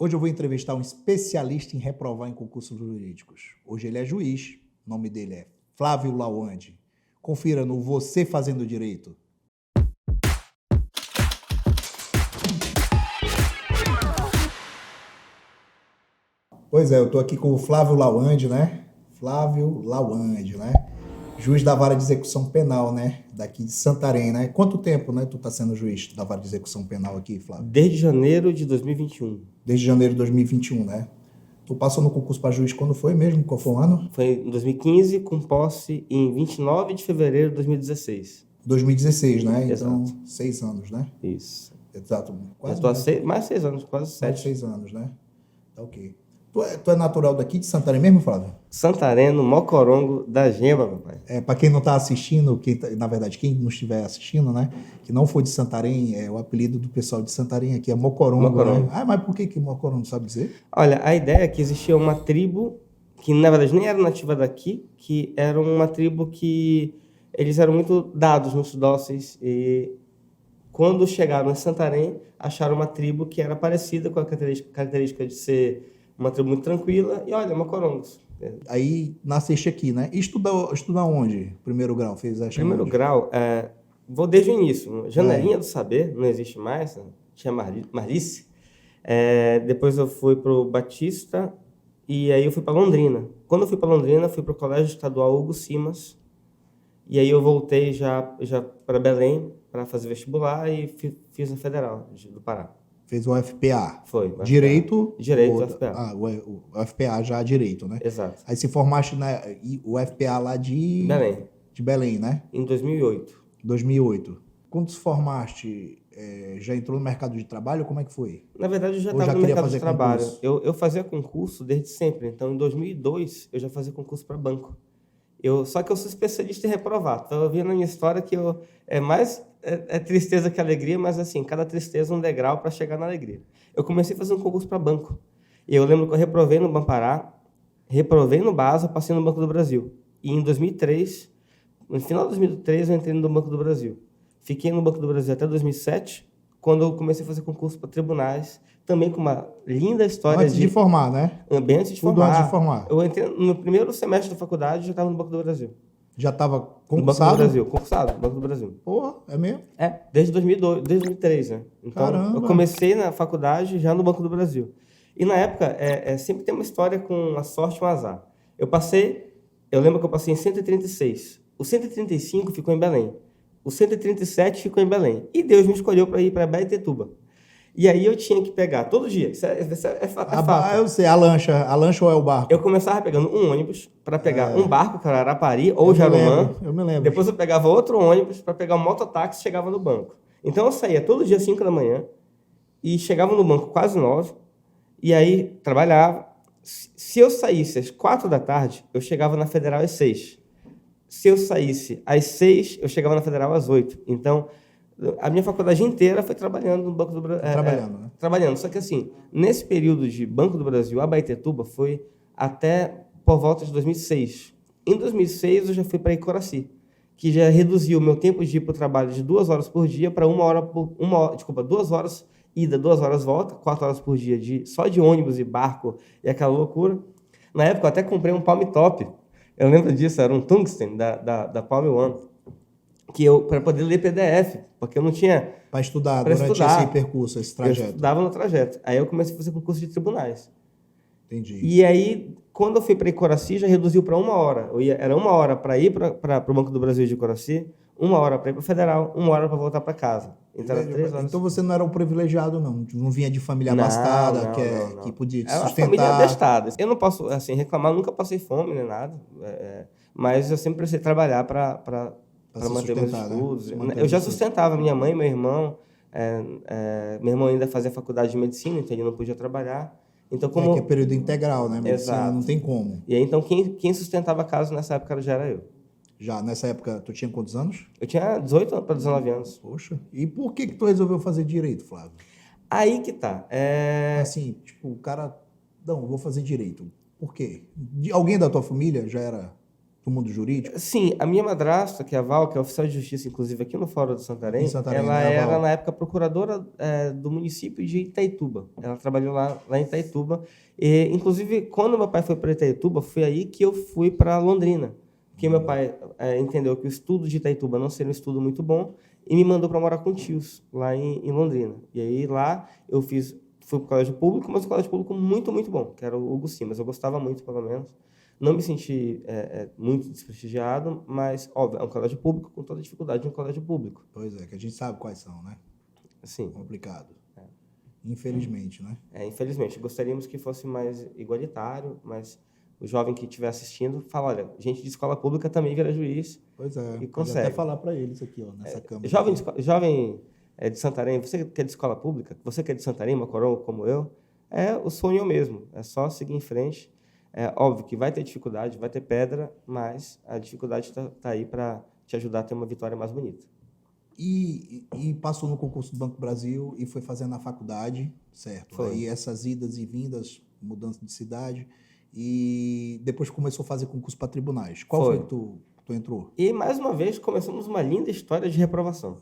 Hoje eu vou entrevistar um especialista em reprovar em concursos jurídicos. Hoje ele é juiz, o nome dele é Flávio Lawande. Confira no Você Fazendo Direito. Pois é, eu estou aqui com o Flávio Lawande, né? Flávio Lawande, né? Juiz da Vara de Execução Penal, né? Daqui de Santarém, né? Quanto tempo, né, tu tá sendo juiz da Vara de Execução Penal aqui, Flávio? Desde janeiro de 2021. Desde janeiro de 2021, né? Tu passou no concurso para juiz quando foi mesmo? Qual foi o ano? Foi em 2015, com posse em 29 de fevereiro de 2016. 2016, né? Exato. Então, 6 anos, né? Isso. Exato. Eu tô há mais 6 anos, quase Mais 7. 6 anos, né? Tá ok. Tu é natural daqui de Santarém mesmo, Flávio? Santareno, Mocorongo da Gema, papai. Para quem não está assistindo, na verdade, quem não estiver assistindo, né? Que não for de Santarém, o apelido do pessoal de Santarém aqui é Mocorongo, Mocorongo. né? Ah, mas por que Mocorongo, sabe dizer? Olha, a ideia é que existia uma tribo que, na verdade, nem era nativa daqui, que era uma tribo que eles eram muito dados, muito dóceis, e quando chegaram em Santarém, acharam uma tribo que era parecida com a característica de ser uma tribo muito tranquila, e olha, Mocorongos. Aí nasceste aqui, né? E estudar onde? Primeiro grau, fez a Primeiro grau, vou desde o início. Janelinha do Saber, não existe mais, tinha Marlice. Depois eu fui para o Batista, e aí eu fui para Londrina. Quando eu fui para Londrina, fui para o Colégio Estadual Hugo Simas, e aí eu voltei já para Belém para fazer vestibular e fiz a Federal do Pará. Fez o UFPA. Foi. UFPA. Direito. Direito, UFPA. O UFPA já direito, né? Exato. Aí se formaste na UFPA lá de... Belém. De Belém, né? Em 2008. 2008. Quando se formaste, já entrou no mercado de trabalho? Como é que foi? Na verdade, eu já estava no mercado de trabalho. Eu fazia concurso desde sempre. Então, em 2002, eu já fazia concurso para banco. Só que eu sou especialista em reprovar. Então, eu vi na minha história que é mais tristeza que alegria, mas assim, cada tristeza é um degrau para chegar na alegria. Eu comecei a fazer um concurso para banco. E eu lembro que eu reprovei no Banpará, reprovei no BASA, passei no Banco do Brasil. E em 2003, no final de 2003, eu entrei no Banco do Brasil. Fiquei no Banco do Brasil até 2007, quando eu comecei a fazer concurso para tribunais, também com uma linda história antes de formar, né? Bem antes de Tudo formar. Antes de formar. Eu entrei no primeiro semestre da faculdade, já estava no Banco do Brasil. Já estava concursado? No Banco do Brasil, concursado, no Banco do Brasil. Porra, é mesmo? Desde 2002, desde 2003, né? Então, caramba. Eu comecei na faculdade já no Banco do Brasil. E na época, sempre tem uma história com a sorte e um azar. Eu lembro que eu passei em 136. O 135 ficou em Belém. O 137 ficou em Belém. E Deus me escolheu para ir para Baetetuba. E aí eu tinha que pegar todo dia. Isso é fato. Eu sei, a lancha ou é o barco? Eu começava pegando um ônibus para pegar um barco, que era Arapari ou Jarumã. Eu me lembro. Depois eu pegava outro ônibus para pegar um mototáxi e chegava no banco. Então eu saía todo dia às 5 da manhã e chegava no banco quase 9. E aí trabalhava. Se eu saísse às 4 da tarde, eu chegava na Federal às 6. Se eu saísse às 6, eu chegava na Federal às 8. Então, a minha faculdade inteira foi trabalhando no Banco do Brasil. Né? Trabalhando. Só que assim, nesse período de Banco do Brasil a Baetetuba foi até por volta de 2006. Em 2006, eu já fui para Icoraci, que já reduziu o meu tempo de ir para o trabalho de 2 horas por dia para 2 horas ida, 2 horas volta, 4 horas por dia só de ônibus e barco e aquela loucura. Na época, eu até comprei um Palm Top. Eu lembro disso, era um Tungsten da Palm One, para poder ler PDF, porque eu não tinha... Para estudar durante esse percurso, esse trajeto. Eu estudava no trajeto. Aí eu comecei a fazer concurso de tribunais. Entendi. E aí, quando eu fui para Icoraci, já reduziu para 1 hora. Era 1 hora para ir para o Banco do Brasil de Icoraci, 1 hora para ir para a Federal, 1 hora para voltar para casa. Então, era 3 horas. Então você não era um privilegiado, não? Não vinha de família abastada, que podia te sustentar? Era uma família abastada. Eu não posso reclamar, nunca passei fome nem nada, mas eu sempre precisei trabalhar para manter meus estudos. Eu já sustentava minha mãe, meu irmão. Meu irmão ainda fazia faculdade de medicina, então ele não podia trabalhar. Então, que é período integral, né? Medicina. Exato. Não tem como. E aí, então, quem sustentava a casa nessa época já era eu. Já nessa época, tu tinha quantos anos? Eu tinha 18 para 19 anos. Poxa, e por que tu resolveu fazer direito, Flávio? Aí que tá. Assim, o cara... Não, vou fazer direito. Por quê? Alguém da tua família já era do mundo jurídico? Sim, a minha madrasta, que é a Val, que é oficial de justiça, inclusive aqui no Fórum de Santarém, Em Santarém, ela né, era, Val? na época, procuradora do município de Itaituba. Ela trabalhou lá em Itaituba. E, inclusive, quando meu pai foi para Itaituba, foi aí que eu fui para Londrina. Porque meu pai entendeu que o estudo de Itaituba não seria um estudo muito bom e me mandou para morar com tios, lá em Londrina. E aí, lá, fui para o colégio público, mas um colégio público muito, muito bom, que era o Hugo Simas. Eu gostava muito, pelo menos. Não me senti muito desprestigiado, mas, óbvio, é um colégio público com toda a dificuldade de um colégio público. Pois é, que a gente sabe quais são, né? Sim. Complicado. Infelizmente, né? Infelizmente. Gostaríamos que fosse mais igualitário, mas o jovem que estiver assistindo fala, olha, gente de escola pública também vira juiz. Pois é, e pode consegue. até falar para eles aqui, ó, nessa câmera. Jovem de Santarém, você que é de escola pública, você que é de Santarém, Mocorongo, como eu, o sonho é o mesmo. É só seguir em frente. É óbvio que vai ter dificuldade, vai ter pedra, mas a dificuldade está aí para te ajudar a ter uma vitória mais bonita. E passou no concurso do Banco do Brasil e foi fazendo a faculdade, certo? Foi. Aí essas idas e vindas, mudança de cidade, e depois começou a fazer concurso para tribunais. Qual foi que tu entrou? E, mais uma vez, começamos uma linda história de reprovação.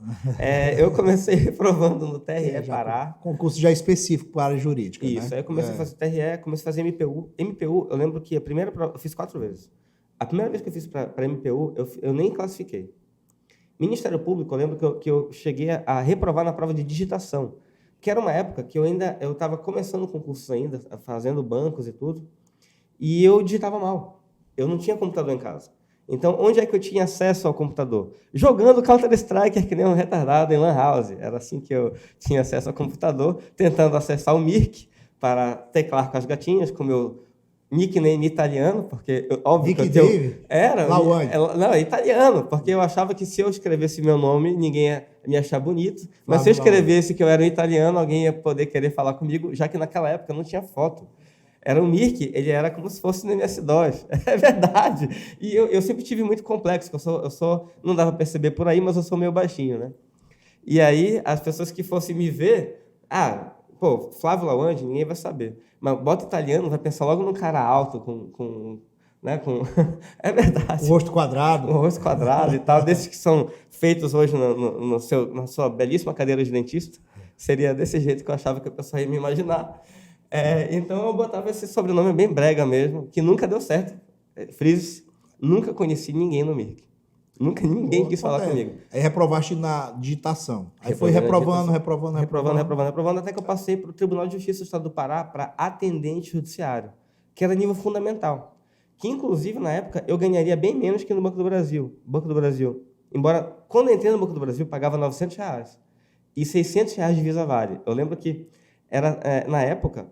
Eu comecei reprovando no TRE Pará. Concurso já específico para a área jurídica, Isso, né? aí eu comecei a fazer TRE, comecei a fazer MPU. MPU, eu lembro que a primeira prova, eu fiz 4 vezes. A primeira vez que eu fiz para MPU, eu nem classifiquei. Ministério Público, eu lembro que eu cheguei a reprovar na prova de digitação, que era uma época que eu estava começando concursos ainda, fazendo bancos e tudo, e eu digitava mal. Eu não tinha computador em casa. Então, onde é que eu tinha acesso ao computador? Jogando Counter-Strike, que nem um retardado em Lan House. Era assim que eu tinha acesso ao computador, tentando acessar o Mirk para teclar com as gatinhas, com meu nickname italiano, porque óbvio Nick que eu Dave? era Lá onde? não, é italiano, porque eu achava que se eu escrevesse meu nome, ninguém ia me achar bonito, mas se eu escrevesse que eu era um italiano, alguém ia poder querer falar comigo, já que naquela época não tinha foto. Era um Mirk, ele era como se fosse no MS-DOS. É verdade. E eu sempre tive muito complexo, eu sou, não dava para perceber por aí, mas eu sou meio baixinho, né? E aí, as pessoas que fossem me ver, Flávio Lawande, ninguém vai saber. Mas bota italiano, vai pensar logo num cara alto, né, é verdade. O rosto quadrado. O rosto quadrado e tal, desses que são feitos hoje na sua belíssima cadeira de dentista. Seria desse jeito que eu achava que a pessoa ia me imaginar. Então eu botava esse sobrenome bem brega mesmo, que nunca deu certo. Frise, nunca conheci ninguém no Mirk. Nunca ninguém quis falar comigo. Aí reprovaste na digitação. Aí foi reprovando, até que eu passei para o Tribunal de Justiça do Estado do Pará para atendente judiciário, que era nível fundamental. Que, inclusive, na época, eu ganharia bem menos que no Banco do Brasil. Embora, quando eu entrei no Banco do Brasil, eu pagava R$900 e R$600 de Visa Vale. Eu lembro que, na época,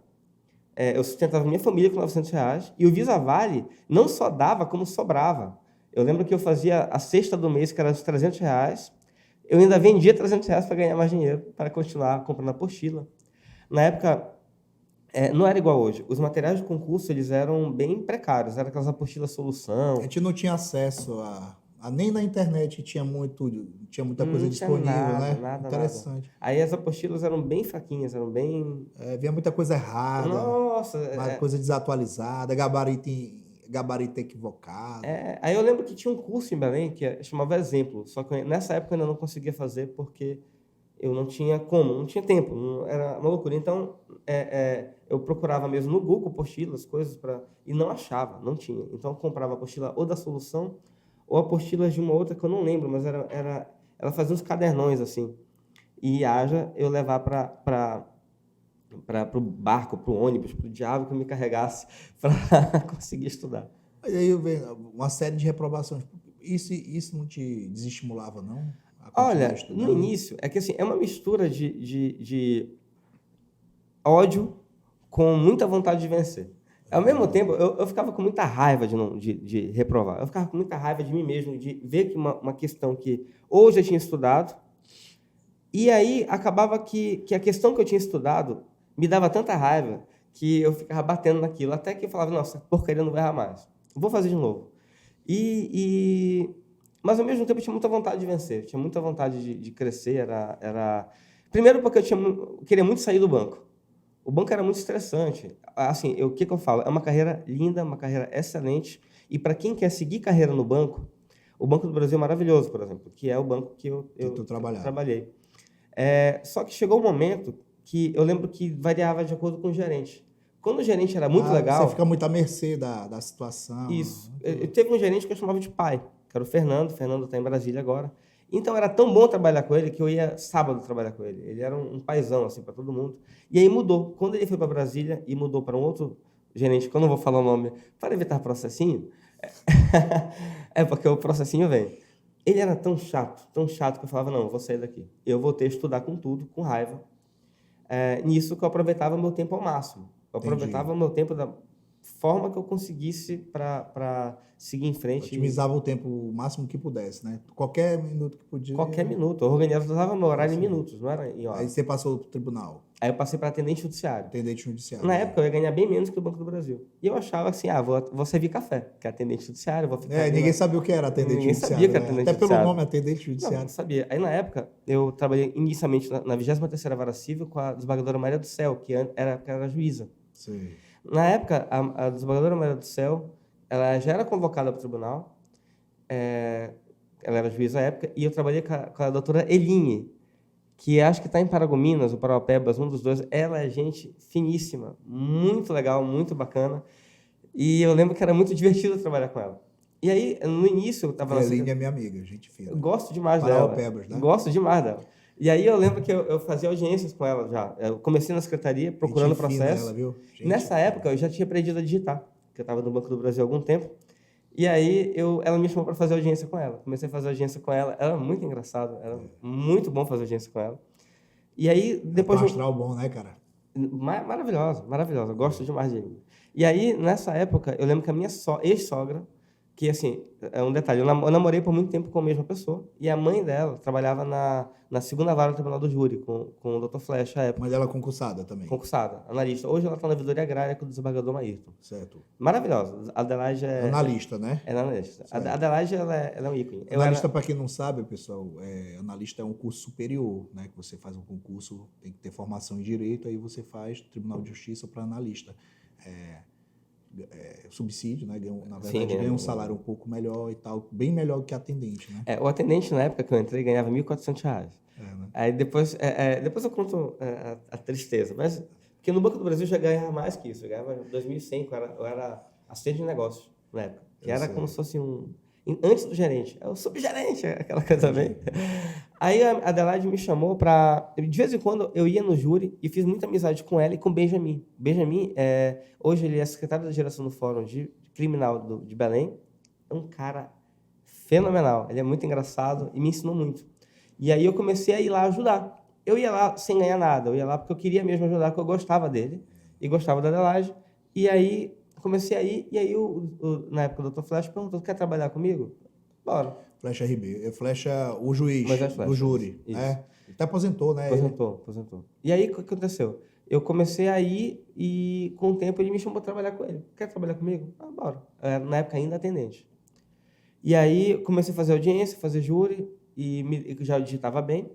eu sustentava minha família com R$900 e o Visa Vale não só dava, como sobrava. Eu lembro que eu fazia a sexta do mês, que era os R$300, eu ainda vendia R$300 para ganhar mais dinheiro, para continuar comprando apostila. Na época, não era igual hoje. Os materiais de concurso eles eram bem precários, eram aquelas apostilas solução. A gente não tinha acesso nem na internet tinha muita coisa disponível, né? Nada. Interessante. Aí as apostilas eram bem fraquinhas, eram bem... Havia muita coisa errada. Nossa! Coisa desatualizada, gabarito equivocado. Aí eu lembro que tinha um curso em Belém que chamava Exemplo, só que nessa época eu ainda não conseguia fazer porque eu não tinha não tinha tempo, era uma loucura. Então, eu procurava mesmo no Google apostilas, coisas e não achava, não tinha. Então, eu comprava a apostila ou da Solução ou apostilas de uma outra que eu não lembro, mas ela fazia uns cadernões assim. E eu levar para o barco, para o ônibus, para o diabo que me carregasse para conseguir estudar. Aí veio uma série de reprovações. Isso não te desestimulava, não? Olha, no início, é que assim, é uma mistura de ódio com muita vontade de vencer. Ao mesmo tempo, eu ficava com muita raiva de reprovar. Eu ficava com muita raiva de mim mesmo, de ver que uma questão que ou eu já tinha estudado, e aí acabava que a questão que eu tinha estudado me dava tanta raiva que eu ficava batendo naquilo, até que eu falava, nossa, porcaria não vai errar mais. Vou fazer de novo. Mas, ao mesmo tempo, eu tinha muita vontade de vencer, tinha muita vontade de crescer. Primeiro porque eu queria muito sair do banco. O banco era muito estressante. Assim, o que eu falo? É uma carreira linda, uma carreira excelente. E para quem quer seguir carreira no banco, o Banco do Brasil é maravilhoso, por exemplo, que é o banco que eu trabalhei. Só que chegou um momento que eu lembro que variava de acordo com o gerente. Quando o gerente era muito legal... Você fica muito à mercê da situação. Isso. Teve um gerente que eu chamava de pai, que era o Fernando. O Fernando está em Brasília agora. Então, era tão bom trabalhar com ele que eu ia sábado trabalhar com ele. Ele era um paizão, assim, para todo mundo. E aí mudou. Quando ele foi para Brasília e mudou para um outro gerente, que eu não vou falar o nome, para evitar processinho, porque o processinho vem. Ele era tão chato, que eu falava, não, eu vou sair daqui. Eu voltei a estudar com tudo, com raiva. Nisso que eu aproveitava meu tempo ao máximo. Eu aproveitava o meu tempo da forma que eu conseguisse para seguir em frente. Otimizava o tempo o máximo que pudesse, né? Qualquer minuto que podia. Qualquer minuto. Eu organizava meu horário em minutos, não era em horas. Aí você passou para o tribunal. Aí eu passei para atendente judiciário. Atendente judiciário. Na época eu ia ganhar bem menos que o Banco do Brasil. E eu achava assim, vou servir café, que é atendente judiciário, vou ficar... Ninguém sabia o que era atendente judiciário. Ninguém sabia que era atendente judiciário. Até pelo nome, atendente judiciário. Não sabia. Aí na época eu trabalhei inicialmente na 23ª Vara Civil com a desembargadora Maria do Céu, que era juíza. Sim. Na época, a desembargadora Maria do Céu, ela já era convocada para o tribunal, ela era juíza na época, e eu trabalhei com a doutora Eline, que acho que está em Paragominas, ou Parauapebas, um dos dois. Ela é gente finíssima, muito legal, muito bacana, e eu lembro que era muito divertido trabalhar com ela. E aí, no início, eu estava... Eline é minha amiga, gente fina. Eu gosto demais dela. Parauapebas, né? Gosto demais dela. E aí eu lembro que eu fazia audiências com ela já. Eu comecei na secretaria, procurando processo. Ela, viu? Nessa época, eu já tinha aprendido a digitar, porque eu estava no Banco do Brasil há algum tempo. E aí ela me chamou para fazer audiência com ela. Comecei a fazer audiência com ela. Ela era muito engraçada, era muito bom fazer audiência com ela. E aí, depois... Um astral bom, né, cara? Maravilhosa, maravilhosa. Eu gosto demais de ele. E aí, nessa época, eu lembro que a minha ex-sogra, que, assim, é um detalhe, eu namorei por muito tempo com a mesma pessoa, e a mãe dela trabalhava na 2ª Vara do Tribunal do Júri, com o Dr. Flecha, à época. Mas ela é concursada também? Concursada, analista. Hoje ela está na Vidoria Agrária com o desembargador Maírton. Certo. Maravilhosa. A Adelaide é... Analista, né? É analista. A Adelaide, ela é um ícone. Analista, para quem não sabe, pessoal, analista é um curso superior, né? Que você faz um concurso, tem que ter formação em Direito, aí você faz Tribunal de Justiça para analista. Subsídio, né? Na verdade, ganha um salário um pouco melhor e tal, bem melhor do que atendente, né? O atendente, na época que eu entrei, ganhava R$ 1.400. Né? Aí depois eu conto a tristeza, mas porque no Banco do Brasil eu já ganhava mais que isso, eu ganhava 2.100, eu era assistente de negócios na época, que era como se fosse antes do gerente, é o subgerente, aquela coisa bem. Aí a Adelaide me chamou para... De vez em quando eu ia no júri e fiz muita amizade com ela e com o Benjamin. Benjamin, hoje ele é secretário da direção do Fórum Criminal de Belém. É um cara fenomenal. Ele é muito engraçado e me ensinou muito. E aí eu comecei a ir lá ajudar. Eu ia lá sem ganhar nada. Eu ia lá porque eu queria mesmo ajudar, porque eu gostava dele e gostava da Adelaide. E aí comecei a ir. E aí, na época, o Dr. Flecha perguntou, quer trabalhar comigo? Bora. Flecha Ribeiro. Flecha, o juiz do júri. Né? Ele até aposentou, né? Aposentou. E aí, o que aconteceu? Eu comecei a ir e, com o tempo, ele me chamou para trabalhar com ele. Quer trabalhar comigo? Bora. Na época, ainda atendente. E aí, comecei a fazer audiência, fazer júri, e já digitava bem.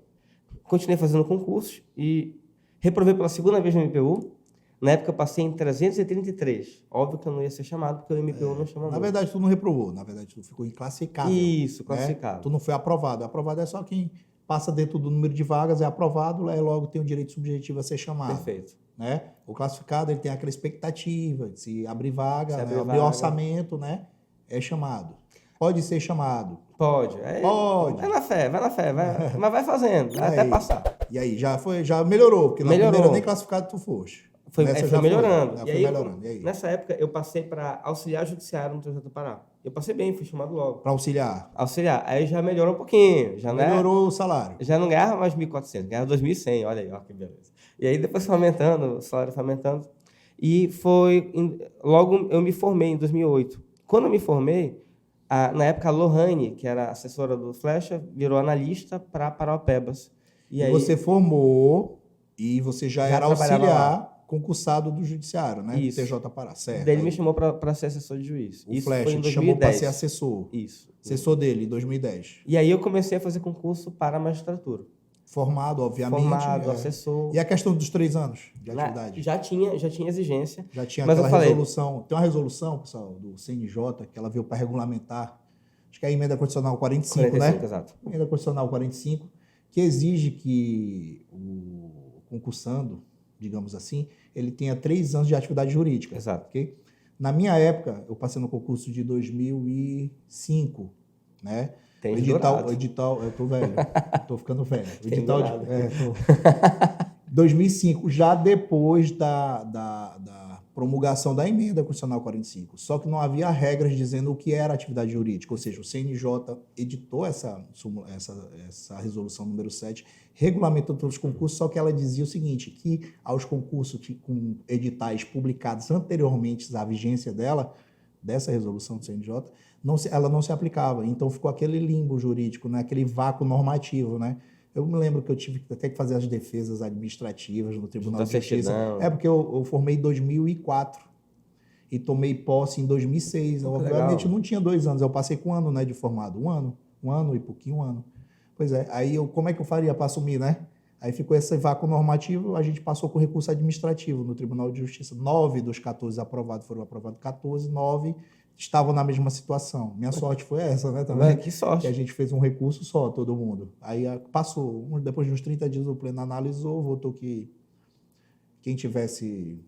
Continuei fazendo concursos e reprovei pela 2ª vez no MPU. Na época, eu passei em 333. Óbvio que eu não ia ser chamado, porque o MPU não chama muito. Na verdade, tu não reprovou. Na verdade, tu ficou inclassificável. Isso, classificado. Né? Tu não foi aprovado. Aprovado é só quem passa dentro do número de vagas, é aprovado, aí logo tem o direito subjetivo a ser chamado. Perfeito. Né? O classificado, ele tem aquela expectativa de se abrir vaga, abrir orçamento, né? É chamado. Pode ser chamado. Pode. Pode. Vai na fé, mas vai fazendo, até passar. E aí, já melhorou, porque na primeira nem classificado tu foste. Foi melhorando. Foi melhorando. E aí? Nessa época, eu passei para auxiliar judiciário no TJ do Pará. Eu passei bem, fui chamado logo. Para auxiliar? Auxiliar. Aí já melhorou um pouquinho. Melhorou o salário? Já não ganhava mais 1.400, ganhava 2.100. Olha aí, ó, que beleza. E aí depois foi aumentando, o salário foi aumentando. E logo eu me formei em 2008. Quando eu me formei, na época a Lohane, que era assessora do Flecha, virou analista para Parauapebas. E aí, você formou e você já era auxiliar concursado do judiciário, né? Isso. TJ Pará, certo. Daí ele me chamou para ser assessor de juiz. O Flecha te chamou para ser assessor. Isso. Assessor dele, em 2010. E aí eu comecei a fazer concurso para a magistratura. Formado, obviamente. Formado, assessor. E a questão dos 3 anos de atividade? Já tinha exigência. Já tinha mas aquela resolução. Tem uma resolução, pessoal, do CNJ, que ela veio para regulamentar, acho que é a emenda constitucional 45, né? Exato. Emenda constitucional 45, que exige que o concursando, digamos assim, ele tenha 3 anos de atividade jurídica. Exato. Okay? Na minha época, eu passei no concurso de 2005, né? Tem o edital, eu tô velho, tô ficando velho. O edital 2005, já depois da promulgação da emenda constitucional 45. Só que não havia regras dizendo o que era atividade jurídica, ou seja, o CNJ editou essa resolução número 7, regulamentou todos os concursos, só que ela dizia o seguinte, que aos concursos com editais publicados anteriormente à vigência dessa resolução do CNJ, ela não se aplicava. Então ficou aquele limbo jurídico, né? Aquele vácuo normativo, né? Eu me lembro que eu tive até que fazer as defesas administrativas no Tribunal de Justiça. Porque eu formei em 2004 e tomei posse em 2006. Obviamente não tinha 2 anos, eu passei com 1 ano, né, de formado. Um ano e pouquinho, 1 ano. Pois é, aí como é que eu faria para assumir, né? Aí ficou esse vácuo normativo, a gente passou com recurso administrativo no Tribunal de Justiça. 9 dos 14 aprovados foram aprovados 14, 9 estavam na mesma situação. Minha sorte foi essa, né? Também. Que sorte. Que a gente fez um recurso só, todo mundo. Aí passou. Depois de uns 30 dias, o pleno analisou, votou que quem tivesse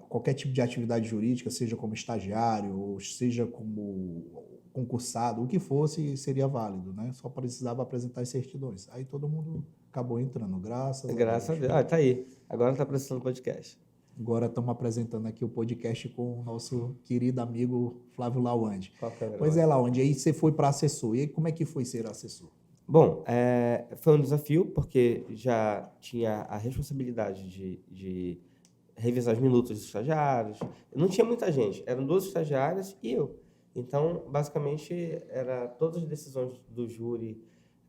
qualquer tipo de atividade jurídica, seja como estagiário, ou seja como concursado, o que fosse, seria válido, né? Só precisava apresentar as certidões. Aí todo mundo acabou entrando, graças a Deus. Tá aí. Agora está apresentando o podcast. Agora estamos apresentando aqui o podcast com o nosso querido amigo Flávio Lawande. Pois é, Lawande, aí você foi para assessor. E aí, como é que foi ser assessor? Bom, foi um desafio, porque já tinha a responsabilidade de revisar os minutos dos estagiários. Não tinha muita gente, eram 12 estagiários e eu. Então, basicamente, todas as decisões do júri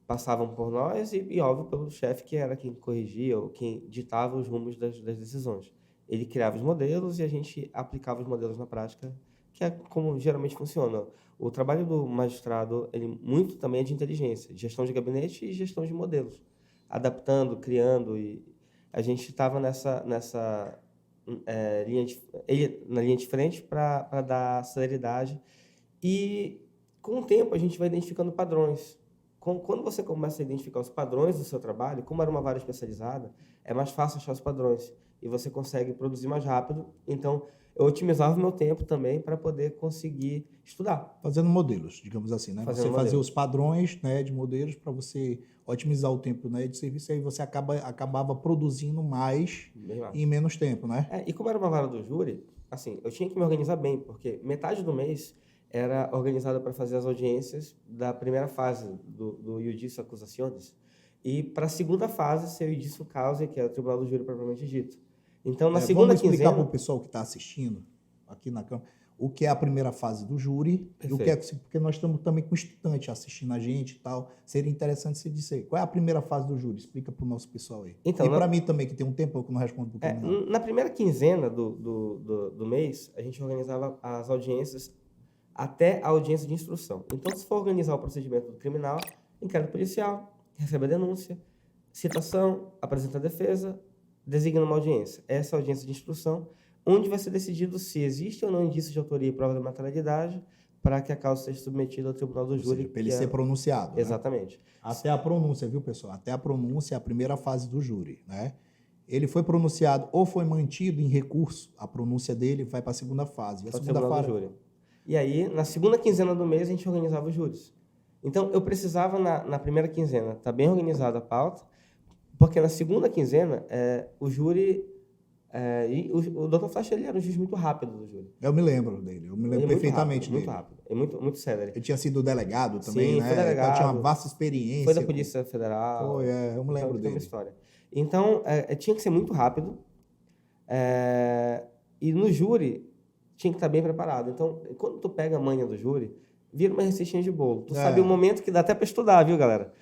passavam por nós e óbvio, pelo chefe, que era quem corrigia ou quem ditava os rumos das decisões. Ele criava os modelos e a gente aplicava os modelos na prática, que é como geralmente funciona. O trabalho do magistrado, ele muito também é de inteligência, gestão de gabinete e gestão de modelos, adaptando, criando. E a gente estava na linha de frente para dar celeridade. E, com o tempo, a gente vai identificando padrões. Quando você começa a identificar os padrões do seu trabalho, como era uma vara especializada, é mais fácil achar os padrões. E você consegue produzir mais rápido. Então, eu otimizava o meu tempo também para poder conseguir estudar. Fazendo modelos, digamos assim, né? Você fazia os padrões, né, de modelos para você otimizar o tempo, né, de serviço, e aí você acabava produzindo mais em menos tempo, né? E como era uma vara do júri, assim, eu tinha que me organizar bem, porque metade do mês era organizada para fazer as audiências da primeira fase do Iudicio Acusaciones, e para a segunda fase ser o Iudicio Causa, que é o Tribunal do Júri propriamente dito. Então, na segunda quinzena... Vamos explicar para o pessoal que está assistindo aqui na Câmara o que é a primeira fase do júri. E o que é, porque nós estamos também com estudante assistindo a gente e tal. Seria interessante você dizer qual é a primeira fase do júri. Explica para o nosso pessoal aí. Então, e para mim também, que tem um tempo que eu não respondo para o Na primeira quinzena do mês, a gente organizava as audiências até a audiência de instrução. Então, se for organizar o procedimento do criminal, inquérito policial, recebe a denúncia, citação, apresenta a defesa, designa uma audiência. Essa é a audiência de instrução, onde vai ser decidido se existe ou não indício de autoria e prova da materialidade para que a causa seja submetida ao tribunal do júri. Para ele ser pronunciado. Exatamente. Né? Até a pronúncia, viu, pessoal? Até a pronúncia é a primeira fase do júri, né? Ele foi pronunciado ou foi mantido em recurso, a pronúncia dele vai para a segunda fase. A segunda fase do júri. E aí, na segunda quinzena do mês, a gente organizava os júris. Então, eu precisava, na primeira quinzena, estar bem organizada a pauta, porque na segunda quinzena, o júri... o Dr. Flash, ele era um juiz muito rápido do júri. Eu me lembro dele, eu me lembro perfeitamente dele. Muito rápido, muito sério. Ele tinha sido delegado também, né? Foi delegado. Então, tinha uma vasta experiência. Foi da Polícia Federal. Foi, eu me lembro dele. Uma história. Então, tinha que ser muito rápido. E no júri, tinha que estar bem preparado. Então, quando tu pega a manha do júri, vira uma receitinha de bolo. Tu sabe o momento que dá até para estudar, viu, galera?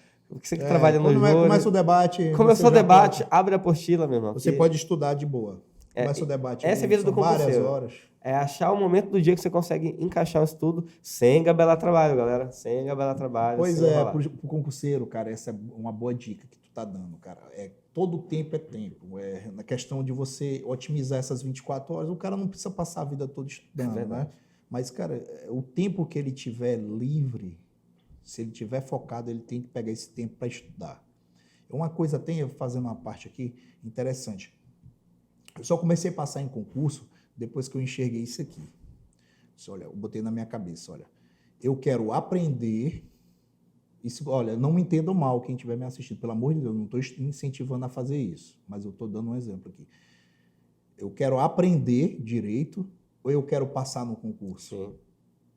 Você que trabalha no júri... Começa o debate... Começou o debate, abre a apostila, meu irmão. Você pode estudar de boa. Começa o debate. Essa é a vida do concurseiro. Várias horas. É achar o momento do dia que você consegue encaixar o estudo sem gabelar trabalho, galera. Sem gabelar trabalho. Pois é, pro concurseiro, cara, essa é uma boa dica que tu tá dando, cara. Todo tempo é tempo. Na questão de você otimizar essas 24 horas, o cara não precisa passar a vida toda estudando, né? Mas, cara, o tempo que ele tiver livre, se ele tiver focado, ele tem que pegar esse tempo para estudar. Uma coisa, fazendo uma parte aqui, interessante. Eu só comecei a passar em concurso depois que eu enxerguei isso aqui. Olha, eu botei na minha cabeça, olha, eu quero aprender. Isso, olha, não me entendam mal quem estiver me assistindo, pelo amor de Deus, não estou incentivando a fazer isso, mas eu estou dando um exemplo aqui. Eu quero aprender direito ou eu quero passar no concurso? Sim.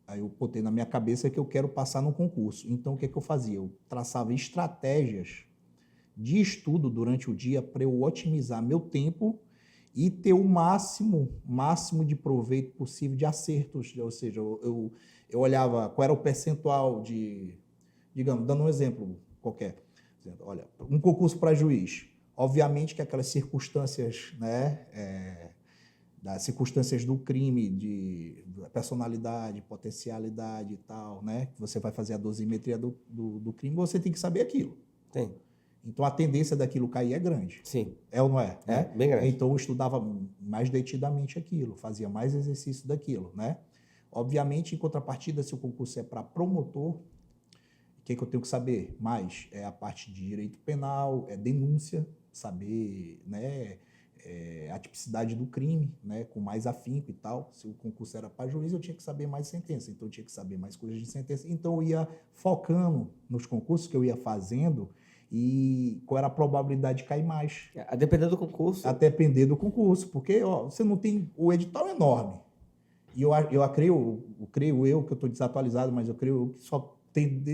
Aí eu botei na minha cabeça que eu quero passar no concurso. Então, o que eu fazia? Eu traçava estratégias de estudo durante o dia para eu otimizar meu tempo e ter o máximo de proveito possível de acertos. Ou seja, eu olhava qual era o percentual de, digamos, dando um exemplo qualquer. Olha, um concurso para juiz. Obviamente que aquelas circunstâncias, né, das circunstâncias do crime, de personalidade, potencialidade e tal, né, que você vai fazer a dosimetria do crime, você tem que saber aquilo. Tem. Então, a tendência daquilo cair é grande. Sim. É ou não é? É, bem grande. Então, eu estudava mais detidamente aquilo, fazia mais exercício daquilo, né? Obviamente, em contrapartida, se o concurso é para promotor, o que eu tenho que saber mais? É a parte de direito penal, é denúncia, saber, né, a tipicidade do crime, né, com mais afinco e tal. Se o concurso era para juiz, eu tinha que saber mais sentença, então eu tinha que saber mais coisas de sentença. Então, eu ia focando nos concursos que eu ia fazendo e qual era a probabilidade de cair mais. A depender do concurso. A depender do concurso, porque você não tem... O edital é enorme. E eu creio eu, que eu estou desatualizado, mas eu creio que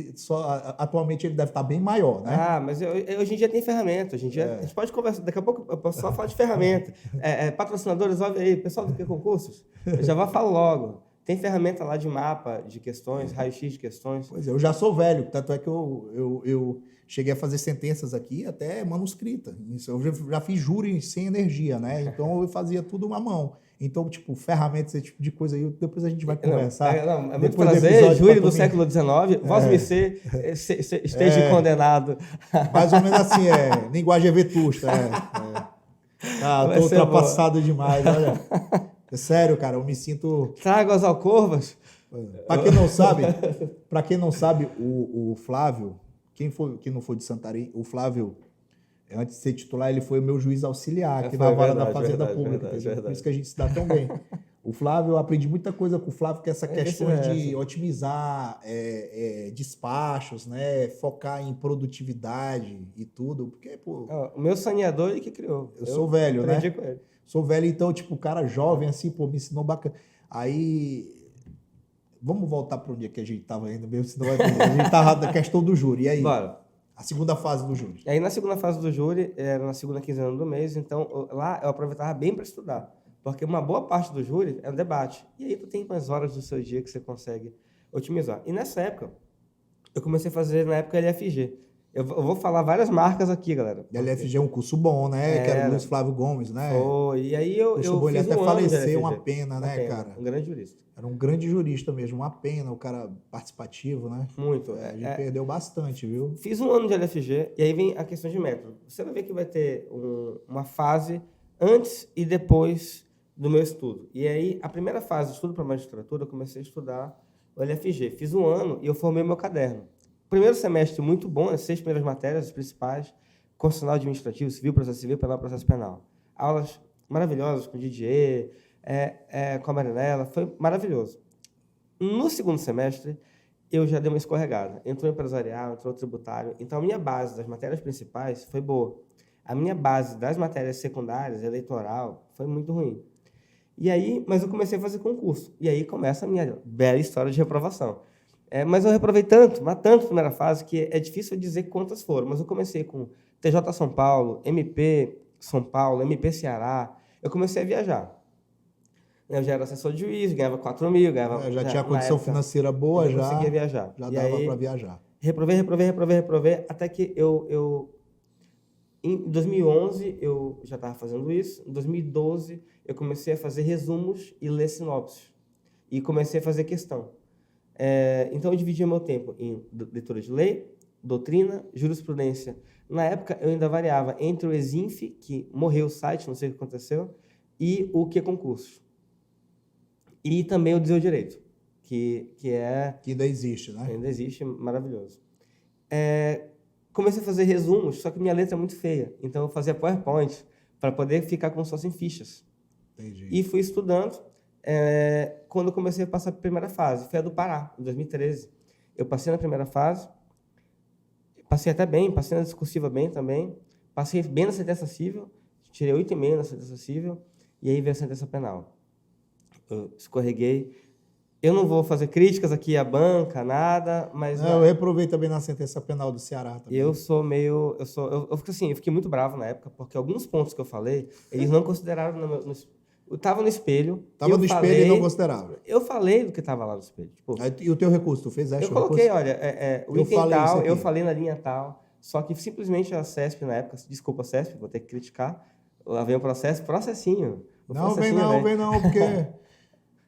atualmente ele deve estar bem maior, né? Mas hoje em dia tem ferramenta. Hoje em dia a gente pode conversar. Daqui a pouco eu posso só falar de ferramenta. Patrocinadores, olha aí, pessoal do que concursos? Eu já falo logo. Tem ferramenta lá de mapa de questões, raio-x de questões. Pois é, eu já sou velho, tanto é que eu cheguei a fazer sentenças aqui até manuscrita. Eu já fiz júri sem energia, né? Então eu fazia tudo à mão. Então, tipo, ferramentas, esse tipo de coisa aí, depois a gente vai conversar. É muito prazer, júri do século XIX, vós me ser, esteja condenado. Mais ou menos assim, linguagem vetusta. Tô ultrapassado demais, olha. É sério, cara, eu me sinto... Trago as alcovas. Para quem não sabe, o Flávio, quem não for de Santarém, o Flávio, antes de ser titular, ele foi o meu juiz auxiliar aqui na Vara da Fazenda Pública. Por isso que a gente se dá tão bem. O Flávio, eu aprendi muita coisa com o Flávio, que é essa questão de otimizar despachos, né? Focar em produtividade e tudo. Porque, pô... O meu saneador ele que criou. Eu sou velho, né? Aprendi com ele. Sou velho, então, tipo, o cara jovem, assim, pô, me ensinou bacana. Aí, vamos voltar para onde é que a gente estava ainda mesmo, senão a gente estava na questão do júri. E aí? Bora. A segunda fase do júri. E aí, na segunda fase do júri, era na segunda quinzena do mês, então, lá eu aproveitava bem para estudar. Porque uma boa parte do júri é um debate. E aí, tu tem umas horas do seu dia que você consegue otimizar. E nessa época, eu comecei a fazer, na época, LFG. Eu vou falar várias marcas aqui, galera. LFG é um curso bom, né? Que era o Luiz Flávio Gomes, né? E aí eu fiz ele até faleceu, uma pena, né, cara? Um grande jurista. Era um grande jurista mesmo, uma pena, o cara participativo, né? Muito. A gente perdeu bastante, viu? Fiz um ano de LFG e aí vem a questão de método. Você vai ver que vai ter uma fase antes e depois do meu estudo. E aí, a primeira fase de estudo para magistratura, eu comecei a estudar o LFG. Fiz um ano e eu formei meu caderno. Primeiro semestre muito bom, as 6 primeiras matérias, as principais, Constitucional Administrativo, Civil, Processo Civil, Penal, Processo Penal. Aulas maravilhosas com Didier, com a Marinella, foi maravilhoso. No segundo semestre, eu já dei uma escorregada. Entrou empresarial, entrou tributário, então a minha base das matérias principais foi boa. A minha base das matérias secundárias, eleitoral, foi muito ruim. E aí, mas eu comecei a fazer concurso, e aí começa a minha bela história de reprovação. Mas eu reprovei tanto, mas tanto na primeira fase, que é difícil dizer quantas foram. Mas eu comecei com TJ São Paulo, MP São Paulo, MP Ceará. Eu comecei a viajar. Eu já era assessor de juiz, ganhava 4 mil, ganhava... já tinha condição financeira boa, já conseguia viajar. Já dava para viajar. Reprovei, até que eu Em 2011 eu já estava fazendo isso. Em 2012 eu comecei a fazer resumos e ler sinopses. E comecei a fazer questão. Então eu dividia meu tempo em leitura de lei, doutrina, jurisprudência. Na época eu ainda variava entre o Exinf, que morreu o site, não sei o que aconteceu, e o Que Concursos. E também o Deseu Direito, que ainda existe, né? Ainda existe, maravilhoso. Comecei a fazer resumos, só que minha letra é muito feia. Então eu fazia PowerPoint para poder ficar como se fossem fichas. Entendi. E fui estudando. Quando eu comecei a passar para a primeira fase, foi a do Pará, em 2013. Eu passei na primeira fase, passei até bem, passei na discursiva bem também, passei bem na sentença civil, tirei 8,5 na sentença civil, e aí veio a sentença penal. Eu escorreguei. Eu não vou fazer críticas aqui à banca, nada, mas... eu reprovei também na sentença penal do Ceará também. Eu fiquei muito bravo na época, porque alguns pontos que eu falei, eles não consideraram... Eu estava no espelho... Estava no espelho e não consideraram. Eu falei do que estava lá no espelho. Tipo, e o teu recurso, tu fez? Eu coloquei, recurso? Olha, o item tal, eu falei na linha tal, só que simplesmente a CESP na época, desculpa CESP, vou ter que criticar, lá vem o processinho. Vem não, porque...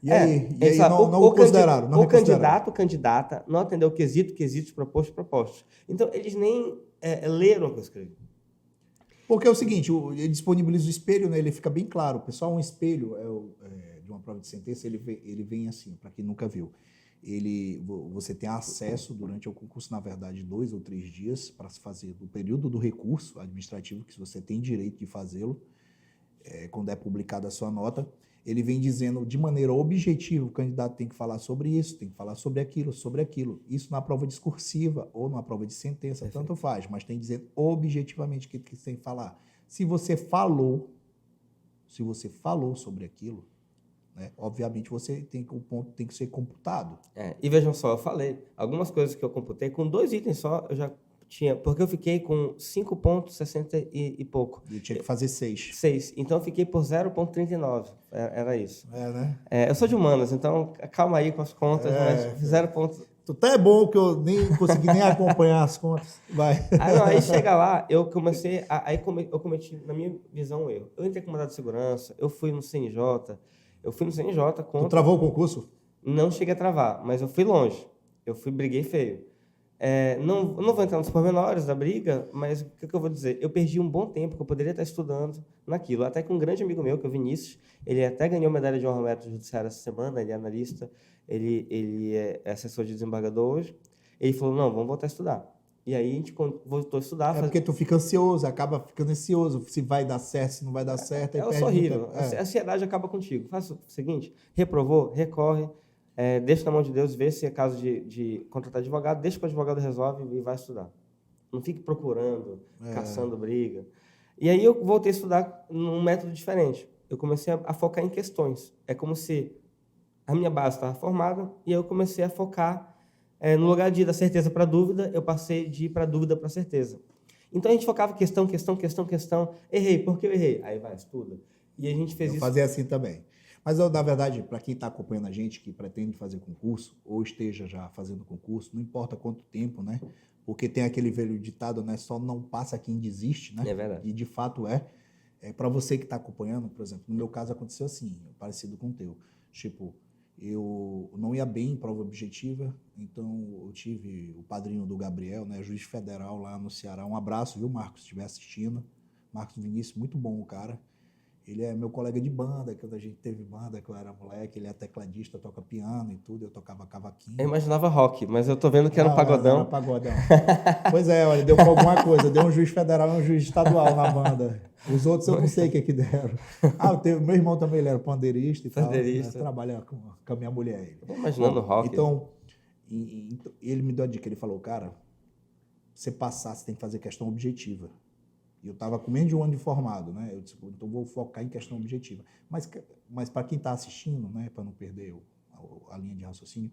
E aí não consideraram? Não o candidata não atendeu o quesitos propostos. Então, eles nem leram o que eu escrevi. Porque é o seguinte, ele disponibiliza o espelho, né? Ele fica bem claro. Pessoal, um espelho de uma prova de sentença, ele vem assim, para quem nunca viu. Você tem acesso durante o concurso, na verdade, 2 ou 3 dias para se fazer do período do recurso administrativo, que você tem direito de fazê-lo, quando é publicada a sua nota. Ele vem dizendo de maneira objetiva, o candidato tem que falar sobre isso, tem que falar sobre aquilo. Isso na prova discursiva ou na prova de sentença, tanto faz, mas tem que dizer objetivamente o que tem que falar. Se você falou sobre aquilo, né, obviamente o ponto tem que ser computado. E vejam só, eu falei, algumas coisas que eu computei, com 2 itens só, eu já tinha, porque eu fiquei com 5,60 e pouco. E tinha que fazer 6. 6. Então eu fiquei por 0,39. Era isso. Né? Eu sou de humanas, então calma aí com as contas, mas 0. Tu tá bom que eu nem consegui nem acompanhar as contas. Vai. Aí chega lá, eu comecei, eu cometi, na minha visão, um erro. Eu entrei com mandado de segurança, eu fui no CNJ contra... Tu travou o concurso? Não cheguei a travar, mas eu fui longe. Briguei feio. Não vou entrar nos pormenores da briga, mas o que eu vou dizer? Eu perdi um bom tempo que eu poderia estar estudando naquilo. Até que um grande amigo meu, que é o Vinícius, ele até ganhou medalha de honra ao mérito judiciário essa semana, ele é analista, ele é assessor de desembargador hoje. Ele falou, não, vamos voltar a estudar. E aí a gente voltou a estudar. Porque tu fica ansioso, acaba ficando ansioso, se vai dar certo, se não vai dar certo. É horrível. A ansiedade acaba contigo. Faz o seguinte, reprovou, recorre, deixa na mão de Deus, vê se é caso de contratar advogado, deixa que o advogado resolve e vai estudar. Não fique procurando, caçando briga. E aí eu voltei a estudar num método diferente. Eu comecei a focar em questões. É como se a minha base estava formada e eu comecei a focar, no lugar de ir da certeza para a dúvida, eu passei de ir para a dúvida para a certeza. Então a gente focava questão. Errei, por que eu errei? Aí vai, estuda. E a gente fez isso. Eu fazia assim também. Mas, na verdade, para quem está acompanhando a gente, que pretende fazer concurso, ou esteja já fazendo concurso, não importa quanto tempo, né? Porque tem aquele velho ditado, né? Só não passa quem desiste, né? É verdade. E, de fato, para você que está acompanhando, por exemplo, no meu caso aconteceu assim, parecido com o teu. Tipo, eu não ia bem em prova objetiva, então eu tive o padrinho do Gabriel, né? Juiz federal lá no Ceará. Um abraço, viu, Marcos, se estiver assistindo. Marcos Vinícius, muito bom o cara. Ele é meu colega de banda, quando a gente teve banda, que eu era moleque, ele é tecladista, toca piano e tudo, eu tocava cavaquinho. Eu imaginava rock, mas eu tô vendo que era um pagodão. Era pagodão. Pois olha, deu pra alguma coisa, deu um juiz federal e um juiz estadual na banda. Os outros eu não sei o que deram. Meu irmão também, ele era pandeirista e tal. Trabalha com a minha mulher. Ele. Tô imaginando rock. Então, ele me deu a dica, ele falou, cara, pra você passar, você tem que fazer questão objetiva. E eu estava com menos de 1 ano de formado, né? Eu disse, então vou focar em questão objetiva. Mas para quem está assistindo, né, para não perder a linha de raciocínio,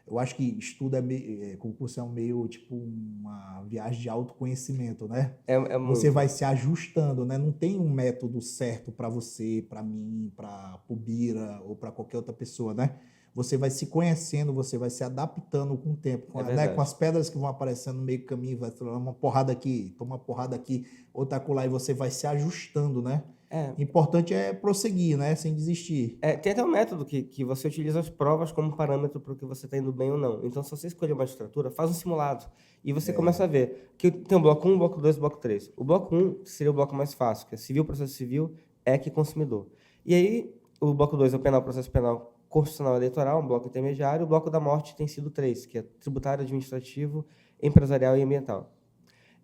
eu acho que estudo concurso é meio tipo uma viagem de autoconhecimento, né? Você vai se ajustando, né? Não tem um método certo para você, para mim, para o Bira ou para qualquer outra pessoa, né? você vai se conhecendo, você vai se adaptando com o tempo, né? Com as pedras que vão aparecendo no meio do caminho, vai tomar uma porrada aqui, toma uma porrada aqui, outra acolá, e você vai se ajustando, né? Importante é prosseguir, né? Sem desistir. Tem até um método que você utiliza as provas como parâmetro para o que você está indo bem ou não. Então, se você escolher uma estrutura, faz um simulado. E você começa a ver que tem o bloco 1, o bloco 2 e o bloco 3. O bloco 1 seria o bloco mais fácil, que é civil, processo civil, EC e consumidor. E aí, o bloco 2 é o penal, processo penal, constitucional e eleitoral, um bloco intermediário. O bloco da morte tem sido 3, que é tributário, administrativo, empresarial e ambiental.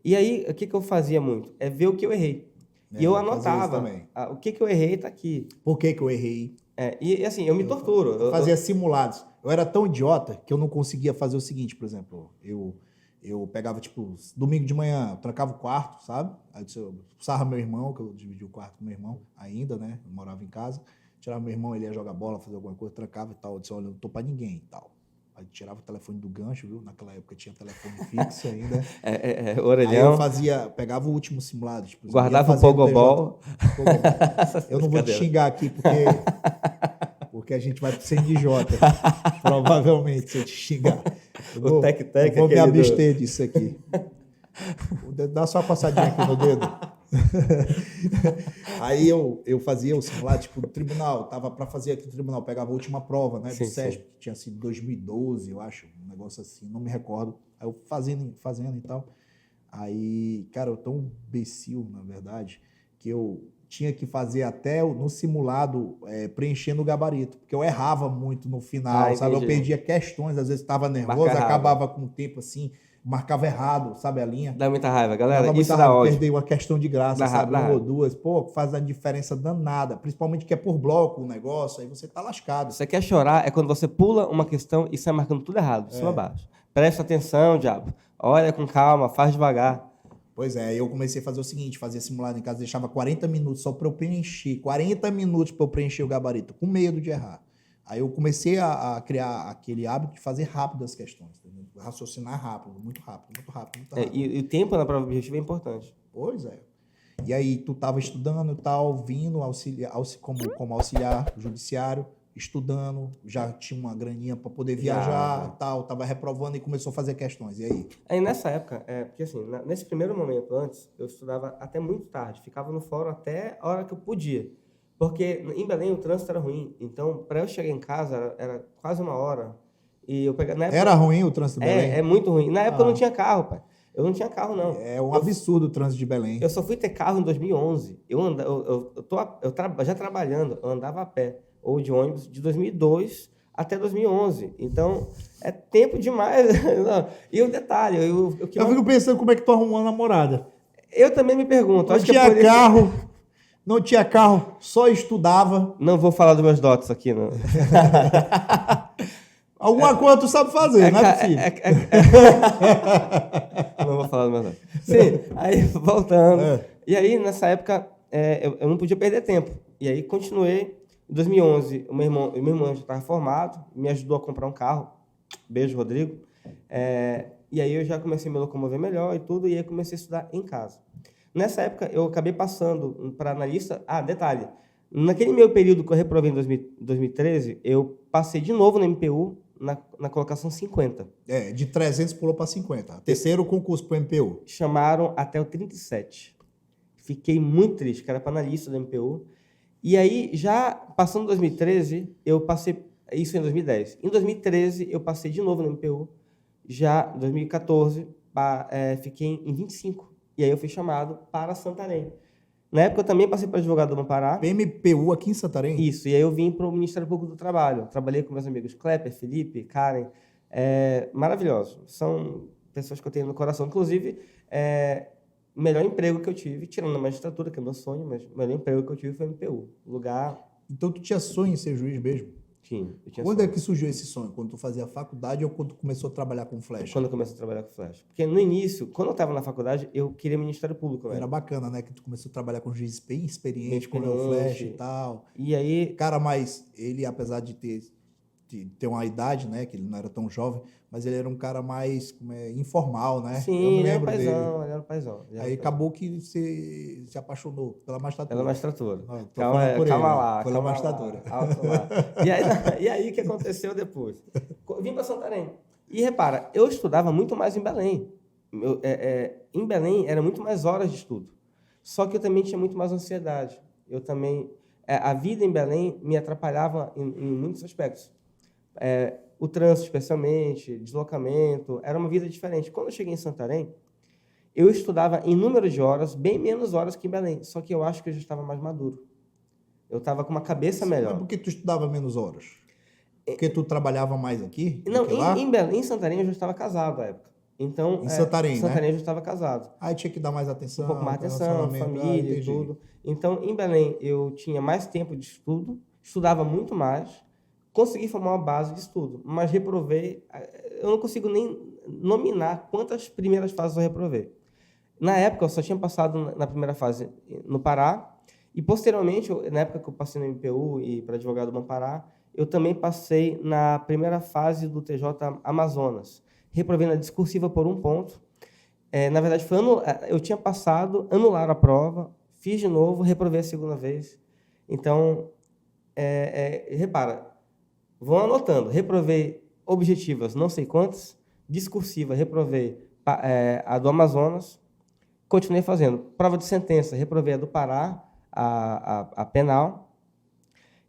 E aí, o que eu fazia muito? É ver o que eu errei. E eu anotava, o que eu errei está aqui. Por que eu errei? E assim, eu me torturo. Eu fazia simulados. Eu era tão idiota que eu não conseguia fazer o seguinte, por exemplo, eu pegava, tipo, domingo de manhã, eu trancava o quarto, sabe? Aí eu sarra meu irmão, que eu dividi o quarto com meu irmão ainda, né? Eu morava em casa. Tirava meu irmão, ele ia jogar bola, fazer alguma coisa, trancava e tal. Eu disse, olha, eu não tô pra ninguém e tal. Aí tirava o telefone do gancho, viu? Naquela época tinha telefone fixo ainda. Orelhão. Aí eu pegava o último simulado. Tipo, guardava o pogobol. Eu não vou te xingar aqui porque a gente vai pro CNJ. Provavelmente, se eu te xingar. O tec-tec. Eu vou me abster disso aqui. Dá só uma passadinha aqui no dedo. Aí eu fazia o simulado, tipo, no tribunal, tava para fazer aqui no tribunal, pegava a última prova, né, do SESP, que tinha sido 2012, eu acho, um negócio assim, não me recordo. Aí eu fazendo e tal. Aí, cara, eu tão imbecil, na verdade, que eu tinha que fazer até no simulado preenchendo o gabarito, porque eu errava muito no final, sabe? Eu perdia questões, às vezes estava nervoso, acabava com o tempo assim, marcava errado, sabe, a linha. Dá muita raiva, galera. Isso dá ódio. Perder uma questão de graça, sabe, uma ou duas. Pô, faz a diferença danada. Principalmente que é por bloco o negócio, aí você tá lascado. Você quer chorar é quando você pula uma questão e sai marcando tudo errado, de cima a baixo. Presta atenção, diabo. Olha com calma, faz devagar. Pois é, eu comecei a fazer o seguinte, fazia simulado em casa, deixava 40 minutos só para eu preencher, 40 minutos para eu preencher o gabarito, com medo de errar. Aí eu comecei a criar aquele hábito de fazer rápido as questões, entendeu? Raciocinar rápido, muito rápido. E o tempo na prova objetiva é importante. Pois é. E aí tu estava estudando e tal, vindo como auxiliar judiciário, estudando, já tinha uma graninha para poder viajar, tal, estava reprovando e começou a fazer questões. E aí? Aí nessa época, porque assim, nesse primeiro momento antes, eu estudava até muito tarde, ficava no fórum até a hora que eu podia. Porque em Belém o trânsito era ruim, então para eu chegar em casa era quase uma hora. E eu pegava, época, era ruim o trânsito de Belém? É muito ruim. Na época eu não tinha carro, pai. Eu não tinha carro, não. É um absurdo o trânsito de Belém. Eu só fui ter carro em 2011. Já trabalhando, eu andava a pé ou de ônibus de 2002 até 2011. Então, é tempo demais. E o detalhe... Eu fico pensando como é que tu arrumou uma namorada. Eu também me pergunto. Não tinha carro, só estudava. Não vou falar dos meus dotes aqui, não. Alguma coisa tu sabe fazer, não é possível. Não vou falar dos meus dotes. Sim, aí voltando. E aí, nessa época, eu não podia perder tempo. E aí, continuei. Em 2011, o meu irmão já estava formado, me ajudou a comprar um carro. Beijo, Rodrigo. E aí, eu já comecei a me locomover melhor e tudo, e aí comecei a estudar em casa. Nessa época, eu acabei passando para analista. Detalhe, naquele meu período que eu reprovei em 2013, eu passei de novo no MPU na colocação 50. De 300 pulou para 50. Terceiro concurso para o MPU. Chamaram até o 37. Fiquei muito triste, que era para analista do MPU. E aí, já passando 2013, eu passei... Isso em 2010. Em 2013, eu passei de novo no MPU. Já em 2014, fiquei em 25. E aí eu fui chamado para Santarém. Na época eu também passei para advogado do Pará. PMPU aqui em Santarém? Isso, e aí eu vim para o Ministério Público do Trabalho. Trabalhei com meus amigos Klepper, Felipe, Karen. Maravilhosos. São pessoas que eu tenho no coração. Inclusive, o melhor emprego que eu tive, tirando a magistratura, que é meu sonho, mas o melhor emprego que eu tive foi MPU. Lugar... Então tu tinha sonho em ser juiz mesmo? Tinha. Quando é que surgiu esse sonho? Quando tu fazia faculdade ou quando tu começou a trabalhar com flash? Quando eu comecei a trabalhar com flash. Porque no início, quando eu estava na faculdade, eu queria Ministério Público. Era bacana, né? Que tu começou a trabalhar com juiz bem experiente, com o flash e tal. E aí... Cara, mas ele, apesar de ter tem uma idade, né? Que ele não era tão jovem, mas ele era um cara mais informal, né? Sim, Eu me ele era lembro dele. ele era um paizão. Aí acabou que se apaixonou pela magistratura. Pela magistratura. Tô falando por Calma ele, lá, pela calma magistratura. lá, alto lá. E aí, o que aconteceu depois? Vim para Santarém. E repara, eu estudava muito mais em Belém. Em Belém, era muito mais horas de estudo. Só que eu também tinha muito mais ansiedade. Eu também... a vida em Belém me atrapalhava em muitos aspectos. O trânsito, especialmente, deslocamento, era uma vida diferente. Quando eu cheguei em Santarém, eu estudava em número de horas, bem menos horas que em Belém. Só que eu acho que eu já estava mais maduro. Eu estava com uma cabeça melhor. Mas por que tu estudava menos horas? Porque tu trabalhava mais aqui? Não, em Belém, em Santarém, eu já estava casado à época. Então, em Santarém, em Santarém né? eu já estava casado. Aí tinha que dar mais atenção. Um pouco mais atenção, família e tudo. Então, em Belém, eu tinha mais tempo de estudo, estudava muito mais, consegui formar uma base de estudo, mas reprovei. Eu não consigo nem nominar quantas primeiras fases eu reprovei. Na época, eu só tinha passado na primeira fase no Pará, e posteriormente, na época que eu passei no MPU e para advogado do Pará, eu também passei na primeira fase do TJ Amazonas. Reprovei na discursiva por 1 ponto. Na verdade, eu tinha passado, anularam a prova, fiz de novo, reprovei a segunda vez. Então, repara, vão anotando. Reprovei objetivas, não sei quantas. Discursiva, reprovei a do Amazonas. Continuei fazendo. Prova de sentença, reprovei a do Pará, a penal.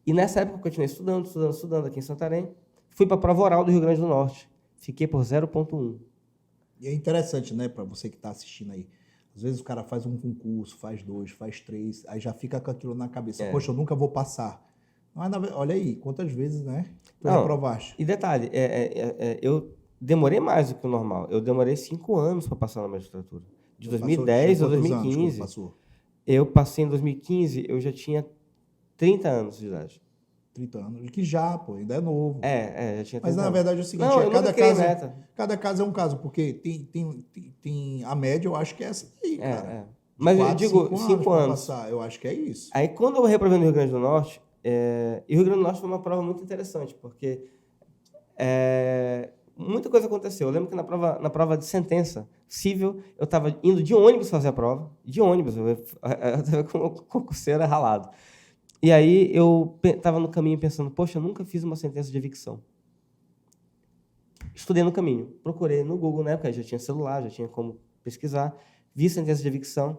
E nessa época eu continuei estudando aqui em Santarém. Fui para a prova oral do Rio Grande do Norte. Fiquei por 0,1. E é interessante, né, para você que está assistindo aí. Às vezes o cara faz um concurso, faz 2, faz 3, aí já fica com aquilo na cabeça. Poxa, eu nunca vou passar. Mas, olha aí, quantas vezes, né, tu reprovaste. E detalhe, eu demorei mais do que o normal. Eu demorei 5 anos para passar na magistratura. De 2010 a 2015. Eu passei em 2015, eu já tinha 30 anos de idade. 30 anos, que já, pô, ainda é novo. Já tinha 30 Mas na verdade é o seguinte, cada caso é um caso, porque tem a média, eu acho que é essa aí, cara. Mas 4, eu digo 5 anos. Passar, eu acho que é isso. Aí quando eu reprovei no Rio Grande do Norte, e o Rio Grande do Norte foi uma prova muito interessante, porque muita coisa aconteceu. Eu lembro que na prova de sentença civil, eu estava indo de ônibus fazer a prova, de ônibus, eu estava com o concurseiro ralado. E aí eu estava no caminho pensando, poxa, eu nunca fiz uma sentença de evicção. Estudei no caminho, procurei no Google, na época já tinha celular, já tinha como pesquisar, vi sentença de evicção,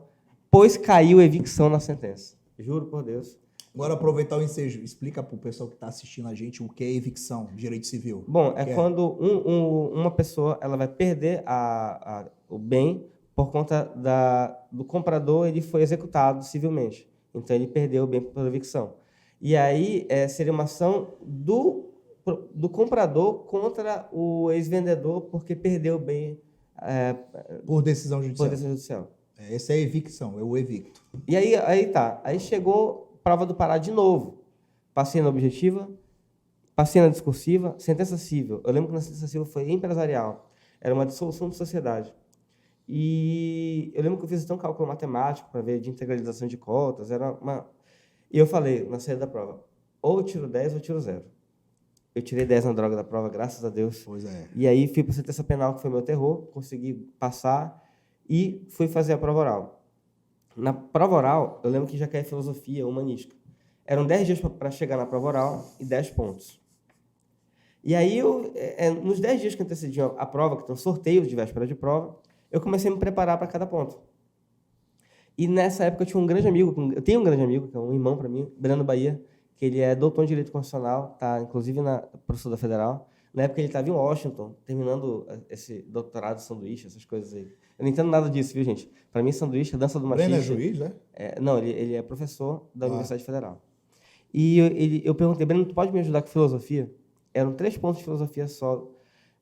pois caiu evicção na sentença. Juro por Deus. Agora aproveitar o ensejo, explica para o pessoal que está assistindo a gente o que é evicção, direito civil. Bom, quando uma pessoa ela vai perder o bem por conta do comprador, ele foi executado civilmente. Então, ele perdeu o bem por evicção. E aí, seria uma ação do comprador contra o ex-vendedor porque perdeu o bem... por decisão judicial. Por decisão judicial. Essa é a evicção, é o evicto. E aí tá. Aí chegou prova do Pará de novo. Passei na objetiva, passei na discursiva, sentença civil. Eu lembro que na sentença civil foi empresarial. Era uma dissolução de sociedade. E eu lembro que eu fiz até um cálculo matemático para ver de integralização de cotas. E eu falei, na saída da prova, ou eu tiro 10 ou eu tiro 0. Eu tirei 10 na droga da prova, graças a Deus. Pois é. E aí fui para a sentença penal, que foi meu terror, consegui passar e fui fazer a prova oral. Na prova oral, eu lembro que já caí filosofia humanística. Eram 10 dias para chegar na prova oral e 10 pontos. E aí, nos 10 dias que antecediam a prova, que tem um sorteio de véspera de prova, eu comecei a me preparar para cada ponto. E nessa época eu tinha um grande amigo, que é um irmão para mim, Breno Bahia, que ele é doutor em Direito Constitucional, está inclusive na professor da Federal. Na época ele estava em Washington, terminando esse doutorado de sanduíche, essas coisas aí. Eu não entendo nada disso, viu, gente? Para mim, sanduíche é dança do machismo. Breno é juiz, né? Não, ele é professor da Universidade Federal. E eu perguntei, Breno, tu pode me ajudar com filosofia? Eram 3 pontos de filosofia só.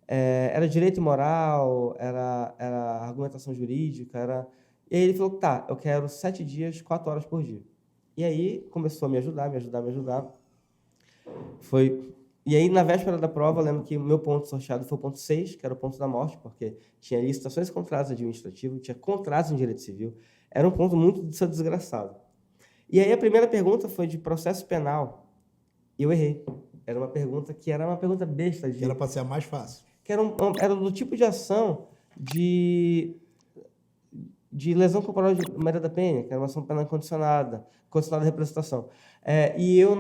Era direito e moral, era argumentação jurídica, E aí ele falou, tá, eu quero 7 dias, 4 horas por dia. E aí começou a me ajudar. E aí, na véspera da prova, eu lembro que o meu ponto sorteado foi o ponto 6, que era o ponto da morte, porque tinha licitações e contratos administrativos, tinha contratos em direito civil. Era um ponto muito desgraçado. E aí a primeira pergunta foi de processo penal. E eu errei. Era uma pergunta que era uma pergunta besta. Que era para ser a mais fácil. Que era do tipo de ação de lesão corporal de Maria da Penha, que era uma ação penal condicionada de representação. E eu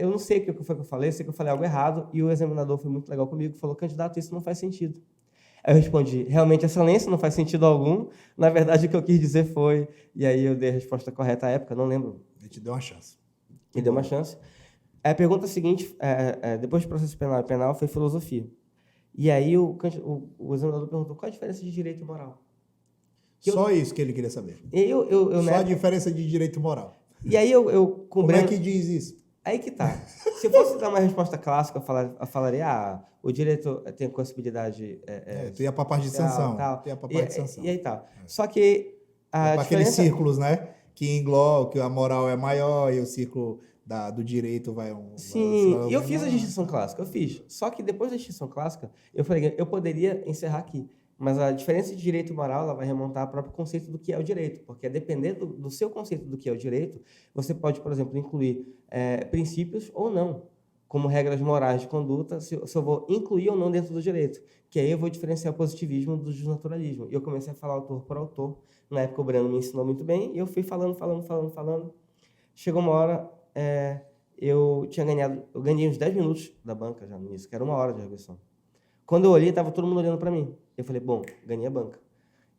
não sei o que foi que eu falei, sei que eu falei algo errado, e o examinador foi muito legal comigo, falou, candidato, isso não faz sentido. Aí eu respondi, realmente, excelência, não faz sentido algum. Na verdade, o que eu quis dizer foi... E aí eu dei a resposta correta à época, não lembro. Ele te deu uma chance. Me deu uma chance. A pergunta seguinte, depois do processo penal, foi filosofia. E aí o examinador perguntou, qual a diferença de direito e moral? Só isso que ele queria saber. Só a diferença de direito e moral. E aí Como é que diz isso? Aí que tá. Se eu fosse dar uma resposta clássica, eu falaria, o direito tem possibilidade... tu ia para a parte de sanção. Tal. Tu ia para a parte de sanção. E aí tá. Só que para aqueles círculos, né? Que engloba, que a moral é maior e o círculo do direito vai... Sim, e eu fiz a distinção clássica, eu fiz. Só que depois da distinção clássica, eu falei, eu poderia encerrar aqui. Mas a diferença de direito e moral ela vai remontar ao próprio conceito do que é o direito. Porque, a depender do seu conceito do que é o direito, você pode, por exemplo, incluir princípios ou não, como regras morais de conduta, se eu vou incluir ou não dentro do direito. Que aí eu vou diferenciar o positivismo do desnaturalismo. E eu comecei a falar autor por autor. Na época o Breno me ensinou muito bem, e eu fui falando. Chegou uma hora, eu ganhei uns 10 minutos da banca já no início, que era 1 hora de regressão. Quando eu olhei, estava todo mundo olhando para mim. Eu falei, bom, ganhei a banca.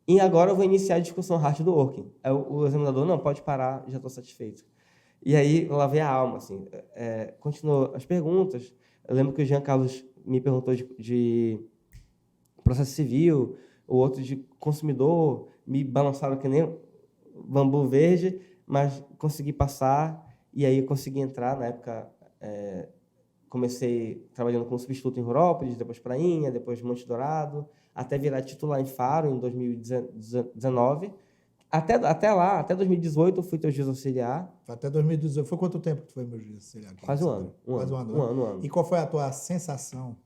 E agora eu vou iniciar a discussão hard do working. Aí o examinador, não, pode parar, já estou satisfeito. E aí eu lavei a alma, assim. Continuou as perguntas. Eu lembro que o Jean Carlos me perguntou de processo civil, o outro de consumidor, me balançaram que nem bambu verde, mas consegui passar, e aí eu consegui entrar. Na época, comecei trabalhando como substituto em Rurópolis, depois Prainha, depois Monte Dourado, até virar titular em Faro em 2019. Até lá, até 2018, eu fui teu juiz auxiliar. Até 2018. Foi quanto tempo que tu foi meu juiz auxiliar? Quase um ano. Quase um ano. E qual foi a tua sensação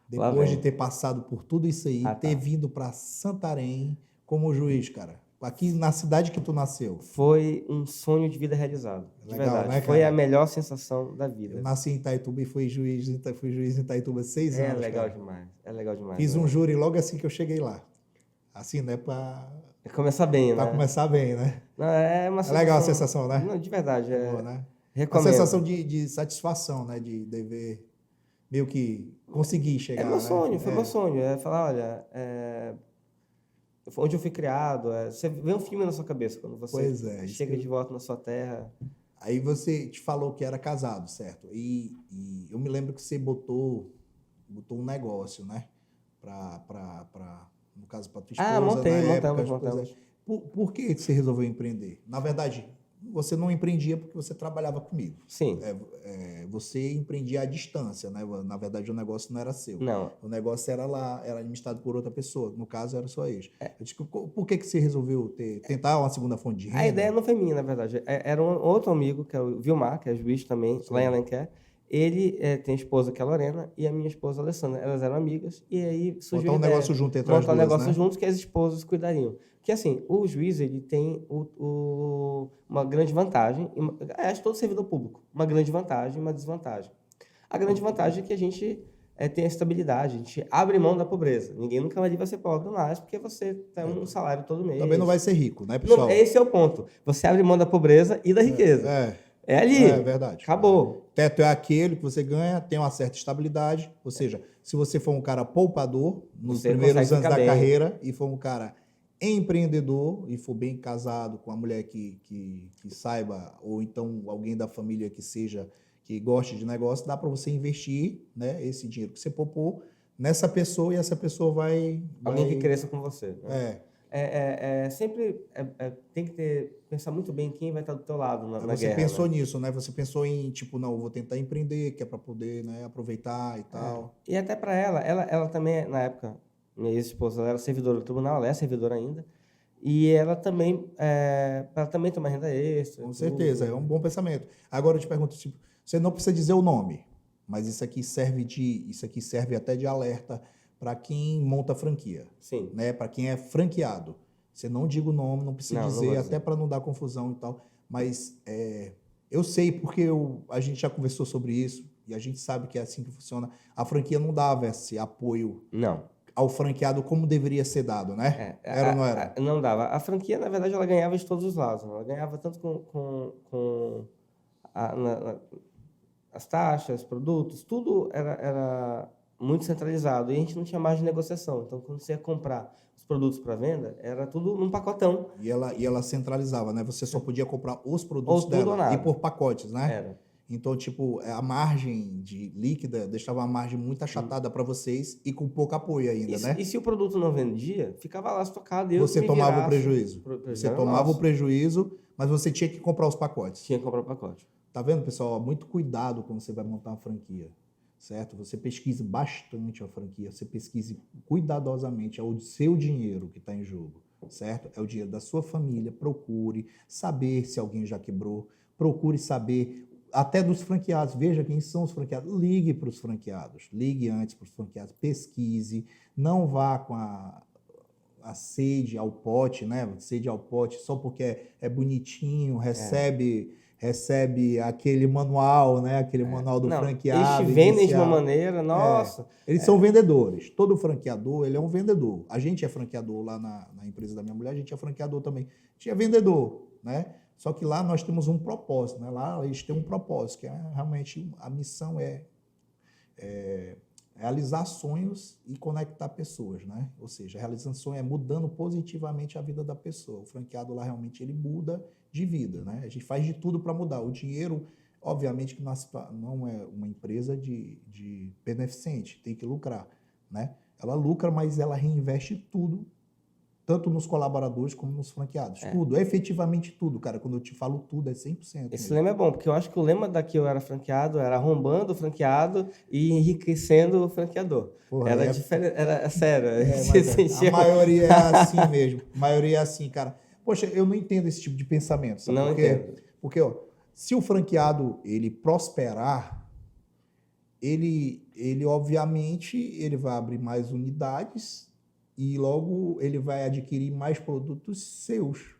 depois de ter passado por tudo isso aí, ter vindo para Santarém como juiz, cara? Aqui na cidade que tu nasceu. Foi um sonho de vida realizado. De Legal, verdade. Né, cara? Foi a melhor sensação da vida. Eu nasci em Itaituba e fui juiz em Itaituba 6 anos. É legal demais. Fiz um júri logo assim que eu cheguei lá. Assim, né? Para começar bem, pra começar bem, né? Não, uma sensação... É legal a sensação, né? Não, de verdade. Boa, né? Recomendo. A sensação de satisfação, né? De dever meio que conseguir chegar. Meu sonho, foi meu sonho. Falar, olha, onde eu fui criado. Você vê um filme na sua cabeça quando você chega de volta na sua terra. Aí você te falou que era casado, certo? E eu me lembro que você botou um negócio, né? No caso, para tua esposa. Montamos. Por que você resolveu empreender? Na verdade, você não empreendia porque você trabalhava comigo. Sim. Você empreendia à distância, né? Na verdade, o negócio não era seu. Não. O negócio era lá, era administrado por outra pessoa. No caso, era só ex. Eu disse, por que você resolveu tentar uma segunda fonte de renda? A ideia não foi minha, na verdade. Era um outro amigo, que é o Vilmar, que é juiz também, lá em Alenquer. Ele tem a esposa, que é a Lorena, e a minha esposa, a Alessandra. Elas eram amigas, e aí surgiu montar um negócio junto entre as duas, montar um negócio junto que as esposas cuidariam. Porque, assim, o juiz, ele tem uma grande vantagem, acho que todo servidor público, uma grande vantagem e uma desvantagem. A grande vantagem é que a gente tem a estabilidade, a gente abre mão da pobreza. Ninguém nunca vai ser pobre mais, porque você tem um salário todo mês. Também não vai ser rico, né, pessoal? Esse é o ponto. Você abre mão da pobreza e da riqueza. É ali. É verdade. Acabou. O teto é aquele que você ganha, tem uma certa estabilidade. Ou seja, se você for um cara poupador nos primeiros anos da carreira e for um cara empreendedor e for bem casado com uma mulher que saiba, ou então alguém da família que goste de negócio, dá para você investir, né, esse dinheiro que você poupou nessa pessoa e essa pessoa vai... Alguém que cresça com você. Né? Sempre tem que pensar muito bem quem vai estar do teu lado na guerra. Você pensou nisso, né? Você pensou em, não, eu vou tentar empreender, que é para poder, né, aproveitar e tal. E até para ela também, na época, minha ex-esposa, ela era servidora do tribunal, ela é servidora ainda, e ela também tem uma renda extra. Com certeza, é um bom pensamento. Agora eu te pergunto, você não precisa dizer o nome, mas isso aqui serve até de alerta para quem monta franquia. Sim. Né? Para quem é franqueado. Você não diga o nome, não precisa dizer, até para não dar confusão e tal. Mas Eu sei porque a gente já conversou sobre isso e a gente sabe que é assim que funciona. A franquia não dava esse apoio Não. ao franqueado como deveria ser dado, né? Era ou não era? Não dava. A franquia, na verdade, ela ganhava de todos os lados. Né? Ela ganhava tanto com as taxas, produtos, tudo era muito centralizado. E a gente não tinha margem de negociação. Então, quando você ia comprar os produtos para venda, era tudo num pacotão. E ela centralizava, né? Você só podia comprar os produtos Ou tudo ou dela e nada. por pacotes, né? Era. Então, tipo, a margem de líquida deixava uma margem muito achatada para vocês e com pouco apoio ainda, né? E se o produto não vendia, ficava lá estocado. Você tomava o prejuízo. Você tomava o nosso. prejuízo, mas você tinha que comprar os pacotes. Tinha que comprar o pacote. Tá vendo, pessoal? Muito cuidado quando você vai montar uma franquia, certo? Você pesquise bastante a franquia, você pesquise cuidadosamente, é o seu dinheiro que está em jogo, certo? É o dinheiro da sua família. Procure saber se alguém já quebrou, procure saber até dos franqueados, veja quem são os franqueados, ligue para os franqueados, ligue antes para os franqueados, pesquise, não vá com a sede ao pote, né? Sede ao pote só porque é bonitinho, recebe aquele manual, né? Aquele manual do franqueado. Eles vendem de uma maneira, nossa. Eles são vendedores. Todo franqueador, ele é um vendedor. A gente é franqueador lá na empresa da minha mulher, a gente é franqueador também. A gente é vendedor, né? Só que lá nós temos um propósito, né? Lá eles têm um propósito, que é realmente a missão é realizar sonhos e conectar pessoas, né? Ou seja, realizando sonho é mudando positivamente a vida da pessoa. O franqueado lá realmente ele muda de vida, né? A gente faz de tudo para mudar. O dinheiro, obviamente, que não é uma empresa de beneficente, tem que lucrar, né? Ela lucra, mas ela reinveste tudo, tanto nos colaboradores como nos franqueados. Tudo, efetivamente tudo, cara. Quando eu te falo tudo, é 100%. Esse lema é bom, porque eu acho que o lema da que eu era franqueado era arrombando o franqueado e enriquecendo o franqueador. Porra, era diferente, era sério. A maioria é assim mesmo. A maioria é assim, cara. Poxa, eu não entendo esse tipo de pensamento, sabe por quê? Entendo. Porque, ó, se o franqueado, ele prosperar, ele obviamente, ele vai abrir mais unidades e logo ele vai adquirir mais produtos seus.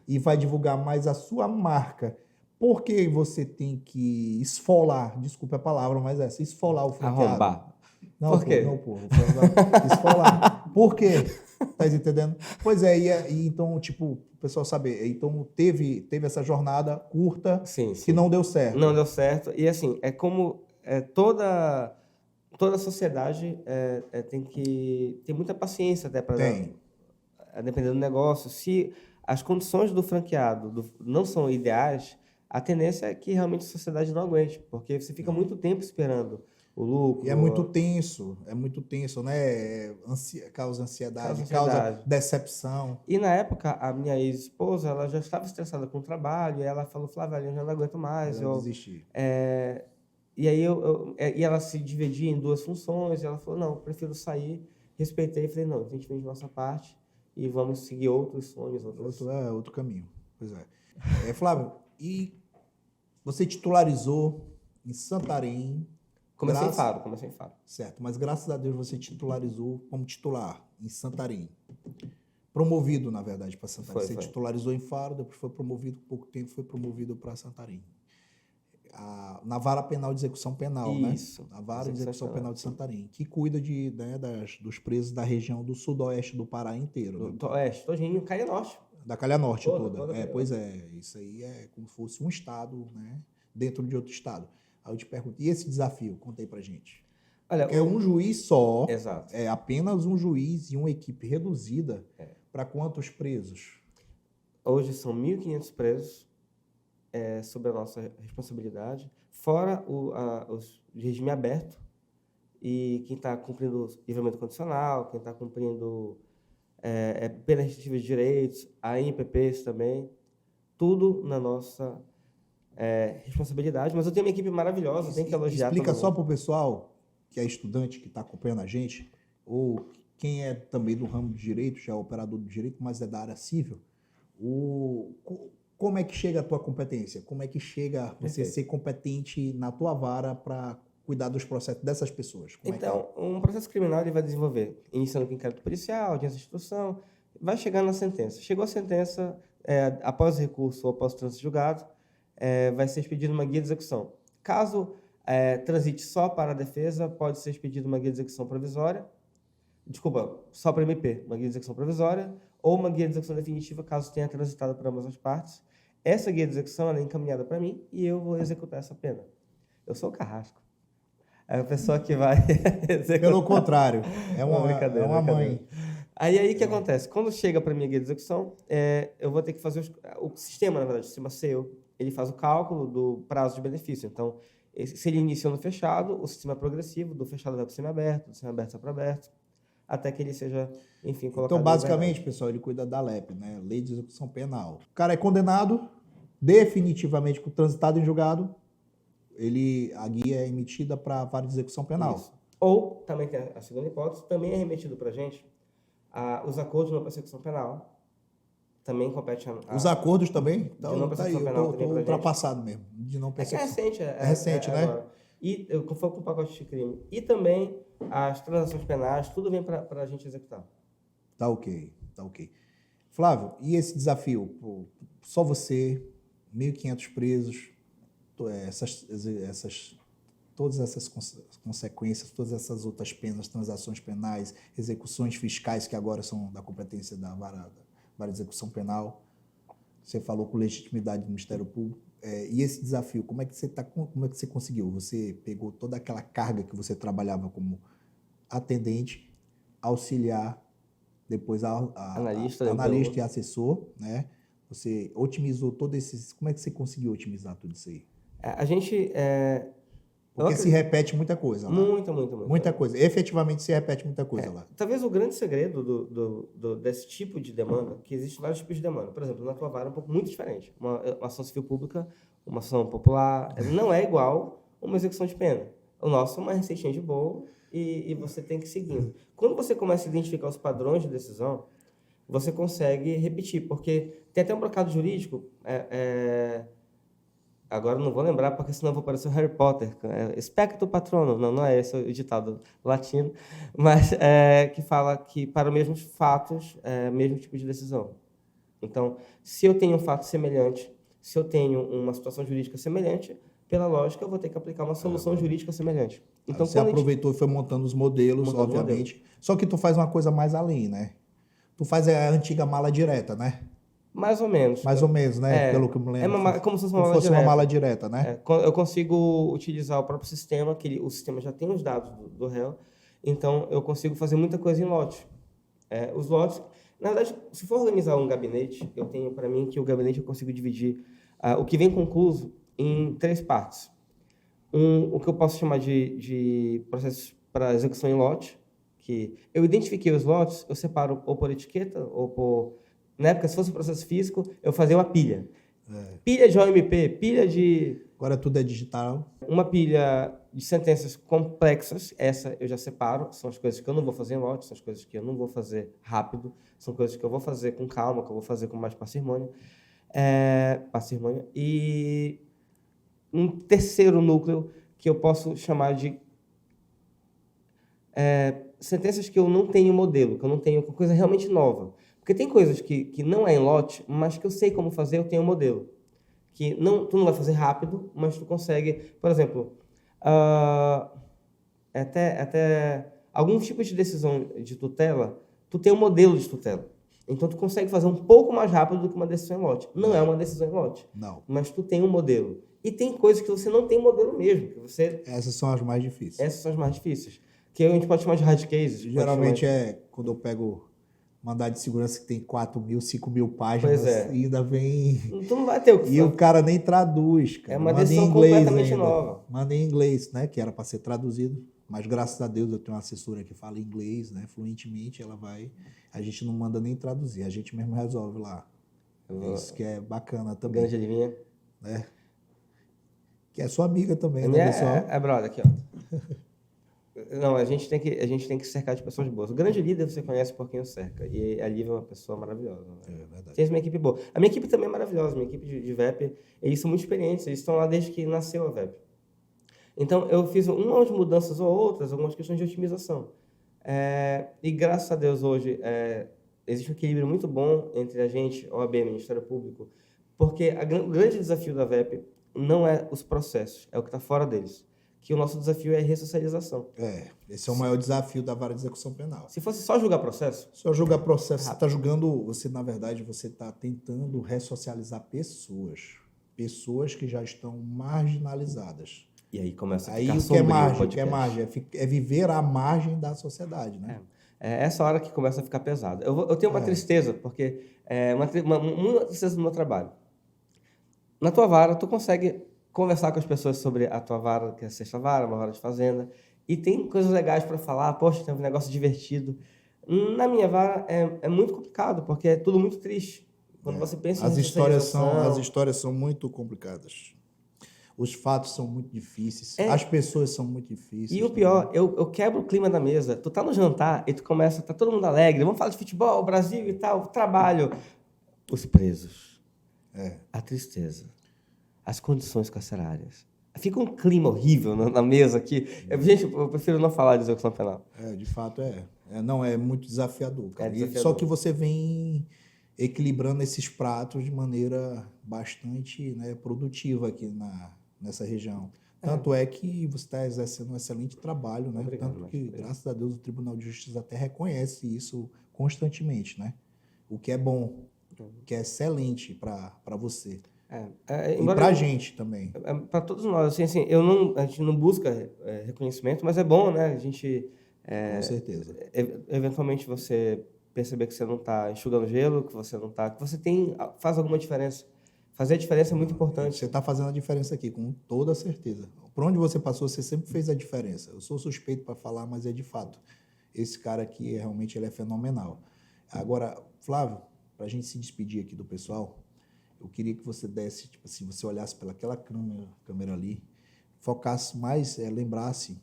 E vai divulgar mais a sua marca. Por que você tem que esfolar, desculpa a palavra, mas esfolar o franqueado? Arrombar. Não, por quê? Esfolar. Por quê? Tá entendendo? Pois é, e então, tipo, o pessoal saber, então teve essa jornada curta que não deu certo. Não deu certo. E assim, é como toda a sociedade tem que ter muita paciência até para dependendo do negócio. Se as condições do franqueado não são ideais, a tendência é que realmente a sociedade não aguente, porque você fica muito tempo esperando o lucro. E é muito tenso, né? Causa ansiedade, causa decepção. E na época, a minha ex-esposa, ela já estava estressada com o trabalho, e ela falou, Flávio, eu já não aguento mais. Eu desisti. E aí e ela se dividia em duas funções, e ela falou, não, eu prefiro sair. Respeitei, falei, não, a gente vem de nossa parte e vamos seguir outros sonhos. Outro caminho. Pois é. Flávio, e você titularizou em Santarém. Comecei em Faro. Certo, mas graças a Deus você titularizou como titular em Santarém. Promovido, na verdade, para Santarém. Você titularizou em Faro, depois foi promovido, por pouco tempo foi promovido para Santarém. Na Vara Penal de Execução Penal, Isso, né? Na Vara de Execução Penal de Santarém, que cuida dos presos da região do sudoeste do Pará inteiro. Do oeste, todinho, Calha Norte. Da Calha Norte toda. Pois é, isso aí é como se fosse um estado, né? Dentro de outro estado. Aí eu te pergunto, e esse desafio? Conta aí pra gente. Olha, é um juiz só, exato. É apenas um juiz e uma equipe reduzida. Para quantos presos? Hoje são 1.500 presos sob a nossa responsabilidade, fora o regime aberto e quem está cumprindo livramento condicional, quem está cumprindo pena restritiva de direitos, a INPPs também, tudo na nossa responsabilidade, mas eu tenho uma equipe maravilhosa, tenho que elogiar. Explica só para o pessoal que é estudante, que está acompanhando a gente, ou quem é também do ramo de direito, já é operador do direito, mas é da área civil, como é que chega a tua competência? Como é que chega você ser competente na tua vara para cuidar dos processos dessas pessoas? Um processo criminal ele vai desenvolver, iniciando com inquérito policial, audiência de instrução, vai chegar na sentença. Chegou a sentença, após o recurso ou após o trânsito julgado, vai ser expedida uma guia de execução. Caso transite só para a defesa, pode ser expedida uma guia de execução provisória, só para MP, uma guia de execução provisória, ou uma guia de execução definitiva, caso tenha transitado por ambas as partes. Essa guia de execução é encaminhada para mim e eu vou executar essa pena. Eu sou o carrasco. É a pessoa que vai executar. Pelo contrário, é uma brincadeira. mãe. Aí o que acontece? Quando chega para a minha guia de execução, eu vou ter que fazer o sistema, na verdade, o sistema seu, ele faz o cálculo do prazo de benefício. Então, se ele inicia no fechado, o sistema é progressivo, do fechado vai para o semiaberto, do semiaberto vai para o aberto, até que ele seja, enfim, colocado. Então, basicamente, pessoal, ele cuida da LEP, né? Lei de Execução Penal. O cara é condenado, definitivamente transitado em julgado, a guia é emitida para a vara de execução penal. Isso. Ou, também tem a segunda hipótese, também é remetido para a gente os acordos de não persecução penal. Também compete Os acordos também? Então, de não persecução penal também para ultrapassado mesmo, de não persecução. É recente. É recente, né? Agora. E foi com o pacote de crime. E também as transações penais, tudo vem para a gente executar. Tá ok. Flávio, e esse desafio? Pô, só você, 1.500 presos, todas essas consequências, todas essas outras penas, transações penais, execuções fiscais que agora são da competência da vara de execução penal. Você falou com legitimidade do Ministério Público. E esse desafio, como é que você conseguiu? Você pegou toda aquela carga que você trabalhava como atendente, auxiliar, depois analista e assessor, né? Você otimizou todo esses... Como é que você conseguiu otimizar tudo isso aí? A gente... Porque se repete muita coisa lá. Muita coisa. Efetivamente se repete muita coisa lá. Talvez o grande segredo desse tipo de demanda, que existe vários tipos de demanda. Por exemplo, na tua vara é um pouco muito diferente. Uma ação civil pública, uma ação popular, não é igual uma execução de pena. O nosso é uma receitinha de bolo e você tem que seguir. Quando você começa a identificar os padrões de decisão, você consegue repetir, porque tem até um brocado jurídico... Agora não vou lembrar, porque senão vou parecer o Harry Potter. Expecto patrono, não é esse o ditado latino, mas que fala que para os mesmos fatos, mesmo tipo de decisão. Então, se eu tenho um fato semelhante, se eu tenho uma situação jurídica semelhante, pela lógica, eu vou ter que aplicar uma solução jurídica semelhante. Então, você aproveitou e foi montando os modelos, obviamente. Só que tu faz uma coisa mais além, né? Tu faz a antiga mala direta, né? Mais ou menos. Mais ou menos, né? Pelo que eu me lembro. Como se fosse uma mala direta, né? Eu consigo utilizar o próprio sistema, o sistema já tem os dados do réu, então eu consigo fazer muita coisa em lote. Os lotes, na verdade, se for organizar um gabinete, eu tenho para mim que o gabinete eu consigo dividir o que vem concluso em 3 partes. O que eu posso chamar de processos para execução em lote, que eu identifiquei os lotes, eu separo ou por etiqueta ou por... Na época, se fosse um processo físico, eu fazia uma pilha. Pilha de OMP, pilha de... Agora tudo é digital. Uma pilha de sentenças complexas, essa eu já separo, são as coisas que eu não vou fazer em lote, são as coisas que eu não vou fazer rápido, são coisas que eu vou fazer com calma, que eu vou fazer com mais parcimônia. E um terceiro núcleo que eu posso chamar de sentenças que eu não tenho modelo, que eu não tenho coisa realmente nova. Porque tem coisas que não é em lote, mas que eu sei como fazer, eu tenho um modelo. Que tu não vai fazer rápido, mas tu consegue... Por exemplo, até alguns tipos de decisão de tutela, tu tem um modelo de tutela. Então, tu consegue fazer um pouco mais rápido do que uma decisão em lote. Não é uma decisão em lote. Não. Mas tu tem um modelo. E tem coisas que você não tem modelo mesmo. Essas são as mais difíceis. Essas são as mais difíceis. Que a gente pode chamar de hard cases. Geralmente quando eu pego... mandado de segurança que tem 4.000, 5.000 páginas e ainda vem... Tu não vai ter o que fazer. E o cara nem traduz, cara. É uma decisão completamente nova. Manda em inglês, né? Que era para ser traduzido. Mas graças a Deus eu tenho uma assessora que fala inglês, né? Fluentemente, ela vai... A gente não manda nem traduzir, a gente mesmo resolve lá. Isso que é bacana também. Grande adivinha. Né? Que é sua amiga também, né, pessoal? É brother, aqui, ó. Não, a gente tem que cercar de pessoas boas. O grande líder você conhece por quem o cerca. E a Lívia é uma pessoa maravilhosa. Né? É verdade. Tem uma equipe boa. A minha equipe também é maravilhosa. Minha equipe de VEP, eles são muito experientes. Eles estão lá desde que nasceu a VEP. Então, eu fiz umas mudanças ou outras, algumas questões de otimização. E graças a Deus, hoje, existe um equilíbrio muito bom entre a gente, OAB, Ministério Público, Porque o grande desafio da VEP não é os processos, é o que está fora deles. Que o nosso desafio é a ressocialização. Esse é o maior desafio da vara de execução penal. Se fosse só julgar processo... Só julgar processo, você está julgando, na verdade, você está tentando ressocializar pessoas. Pessoas que já estão marginalizadas. E aí começa a aí ficar o sombrio o que é margem? É viver à margem da sociedade, né? É essa hora que começa a ficar pesado. Eu tenho uma tristeza, porque uma tristeza no meu trabalho. Na tua vara, tu consegue conversar com as pessoas sobre a tua vara, que é a sexta vara, uma vara de fazenda, e tem coisas legais para falar, poxa, tem um negócio divertido. Na minha vara é muito complicado, porque é tudo muito triste. Quando você pensa as histórias são muito complicadas. Os fatos são muito difíceis, as pessoas são muito difíceis. E o pior, eu quebro o clima da mesa. Tu tá no jantar e tu começa, tá todo mundo alegre, vamos falar de futebol, Brasil e tal, trabalho. Os presos, a tristeza, as condições carcerárias. Fica um clima horrível na mesa aqui. Gente, eu prefiro não falar de execução penal. De fato não, é muito desafiador, cara. Desafiador. Só que você vem equilibrando esses pratos de maneira bastante, né, produtiva aqui nessa região. Tanto é que você está exercendo um excelente trabalho, né? Obrigado, tanto que, graças a Deus, o Tribunal de Justiça até reconhece isso constantemente, né? O que é bom, o que é excelente para você. E para a gente também. Para todos nós. Assim, a gente não busca reconhecimento, mas é bom, né? A gente... Com certeza. Eventualmente você perceber que você não está enxugando gelo, que você não está... que você faz alguma diferença. Fazer a diferença é muito importante. Você está fazendo a diferença aqui, com toda certeza. Por onde você passou, você sempre fez a diferença. Eu sou suspeito para falar, mas é de fato. Esse cara aqui, realmente, ele é fenomenal. Agora, Flávio, para a gente se despedir aqui do pessoal, eu queria que você desse, tipo assim, você olhasse pelaquela câmera ali, focasse mais, lembrasse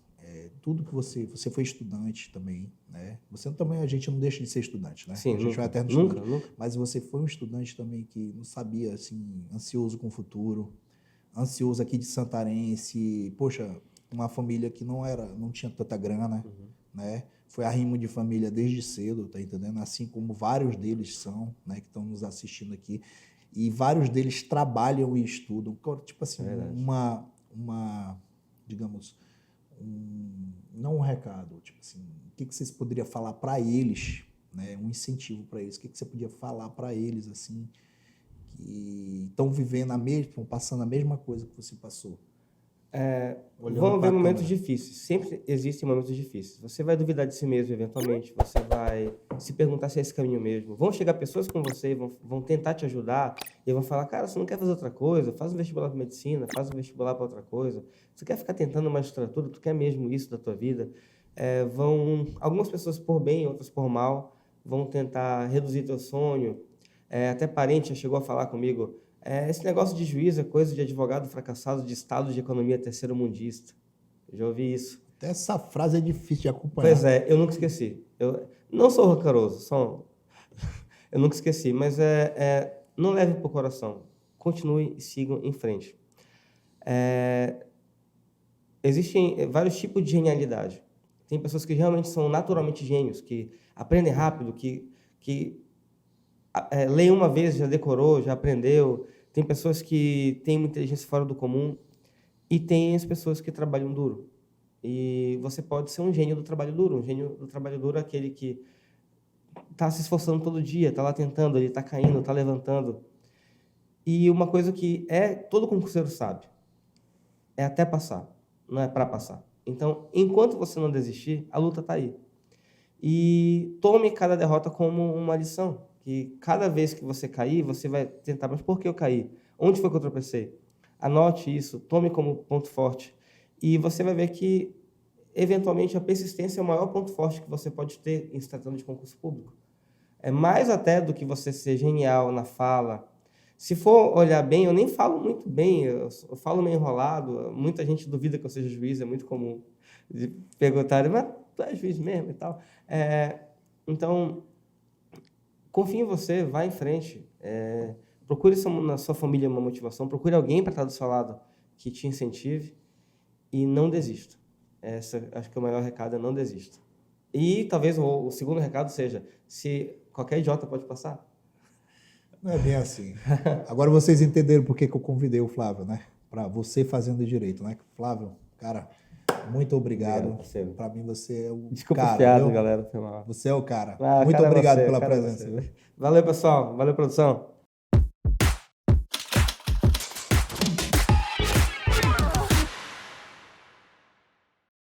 tudo que você foi estudante também, né? Você também, a gente não deixa de ser estudante, né? Sim, a gente vai eterno estudante. Nunca. Mas você foi um estudante também que não sabia, assim, ansioso com o futuro, ansioso aqui de Santarém, poxa, uma família que não tinha tanta grana, né? Foi arrimo de família desde cedo, tá entendendo? Assim como vários deles são, né, que estão nos assistindo aqui. E vários deles trabalham e estudam. Tipo assim, digamos, não um recado, tipo assim, o que vocês poderiam falar para eles, né? Um incentivo para eles. O que você podia falar para eles, assim, que estão vivendo estão passando a mesma coisa que você passou? Vão haver momentos difíceis. Sempre existem momentos difíceis. Você vai duvidar de si mesmo, eventualmente. Você vai se perguntar se é esse caminho mesmo. Vão chegar pessoas com você, vão tentar te ajudar e vão falar, cara, você não quer fazer outra coisa? Faz um vestibular para medicina, faz um vestibular para outra coisa. Você quer ficar tentando magistratura? Tu quer mesmo isso da tua vida? Algumas pessoas por bem, outras por mal, vão tentar reduzir teu sonho. Até parente já chegou a falar comigo, esse negócio de juiz é coisa de advogado fracassado de estado de economia terceiro-mundista. Eu já ouvi isso. Até essa frase é difícil de acompanhar. Pois eu nunca esqueci. Eu não sou rancoroso, eu nunca esqueci, mas não leve para o coração. Continue e sigam em frente. Existem vários tipos de genialidade. Tem pessoas que realmente são naturalmente gênios, que aprendem rápido, que leem uma vez, já decorou, já aprendeu. Tem pessoas que têm uma inteligência fora do comum e tem as pessoas que trabalham duro. E você pode ser um gênio do trabalho duro. Um gênio do trabalho duro é aquele que está se esforçando todo dia, está lá tentando, ele está caindo, está levantando. E uma coisa que todo concurseiro sabe, é até passar, não é para passar. Então, enquanto você não desistir, a luta está aí. E tome cada derrota como uma lição. Que cada vez que você cair, você vai tentar, mas por que eu caí? Onde foi que eu tropecei? Anote isso, tome como ponto forte. E você vai ver que, eventualmente, a persistência é o maior ponto forte que você pode ter em se tratando de concurso público. É mais até do que você ser genial na fala. Se for olhar bem, eu nem falo muito bem, eu falo meio enrolado. Muita gente duvida que eu seja juiz, é muito comum de perguntar, mas tu é juiz mesmo e tal. Então, confie em você, vá em frente. Procure na sua família uma motivação, procure alguém para estar do seu lado que te incentive e não desista. Acho que o maior recado é não desista. E talvez o segundo recado seja, se qualquer idiota pode passar. Não é bem assim. Agora vocês entenderam por que eu convidei o Flávio, né? Para você fazendo direito, né? Flávio, cara, muito obrigado. Para mim você é o Desculpa cara. Desculpa fiado, galera. Foi mal. Você é o cara. Muito obrigado pela presença. Valeu, pessoal. Valeu, produção.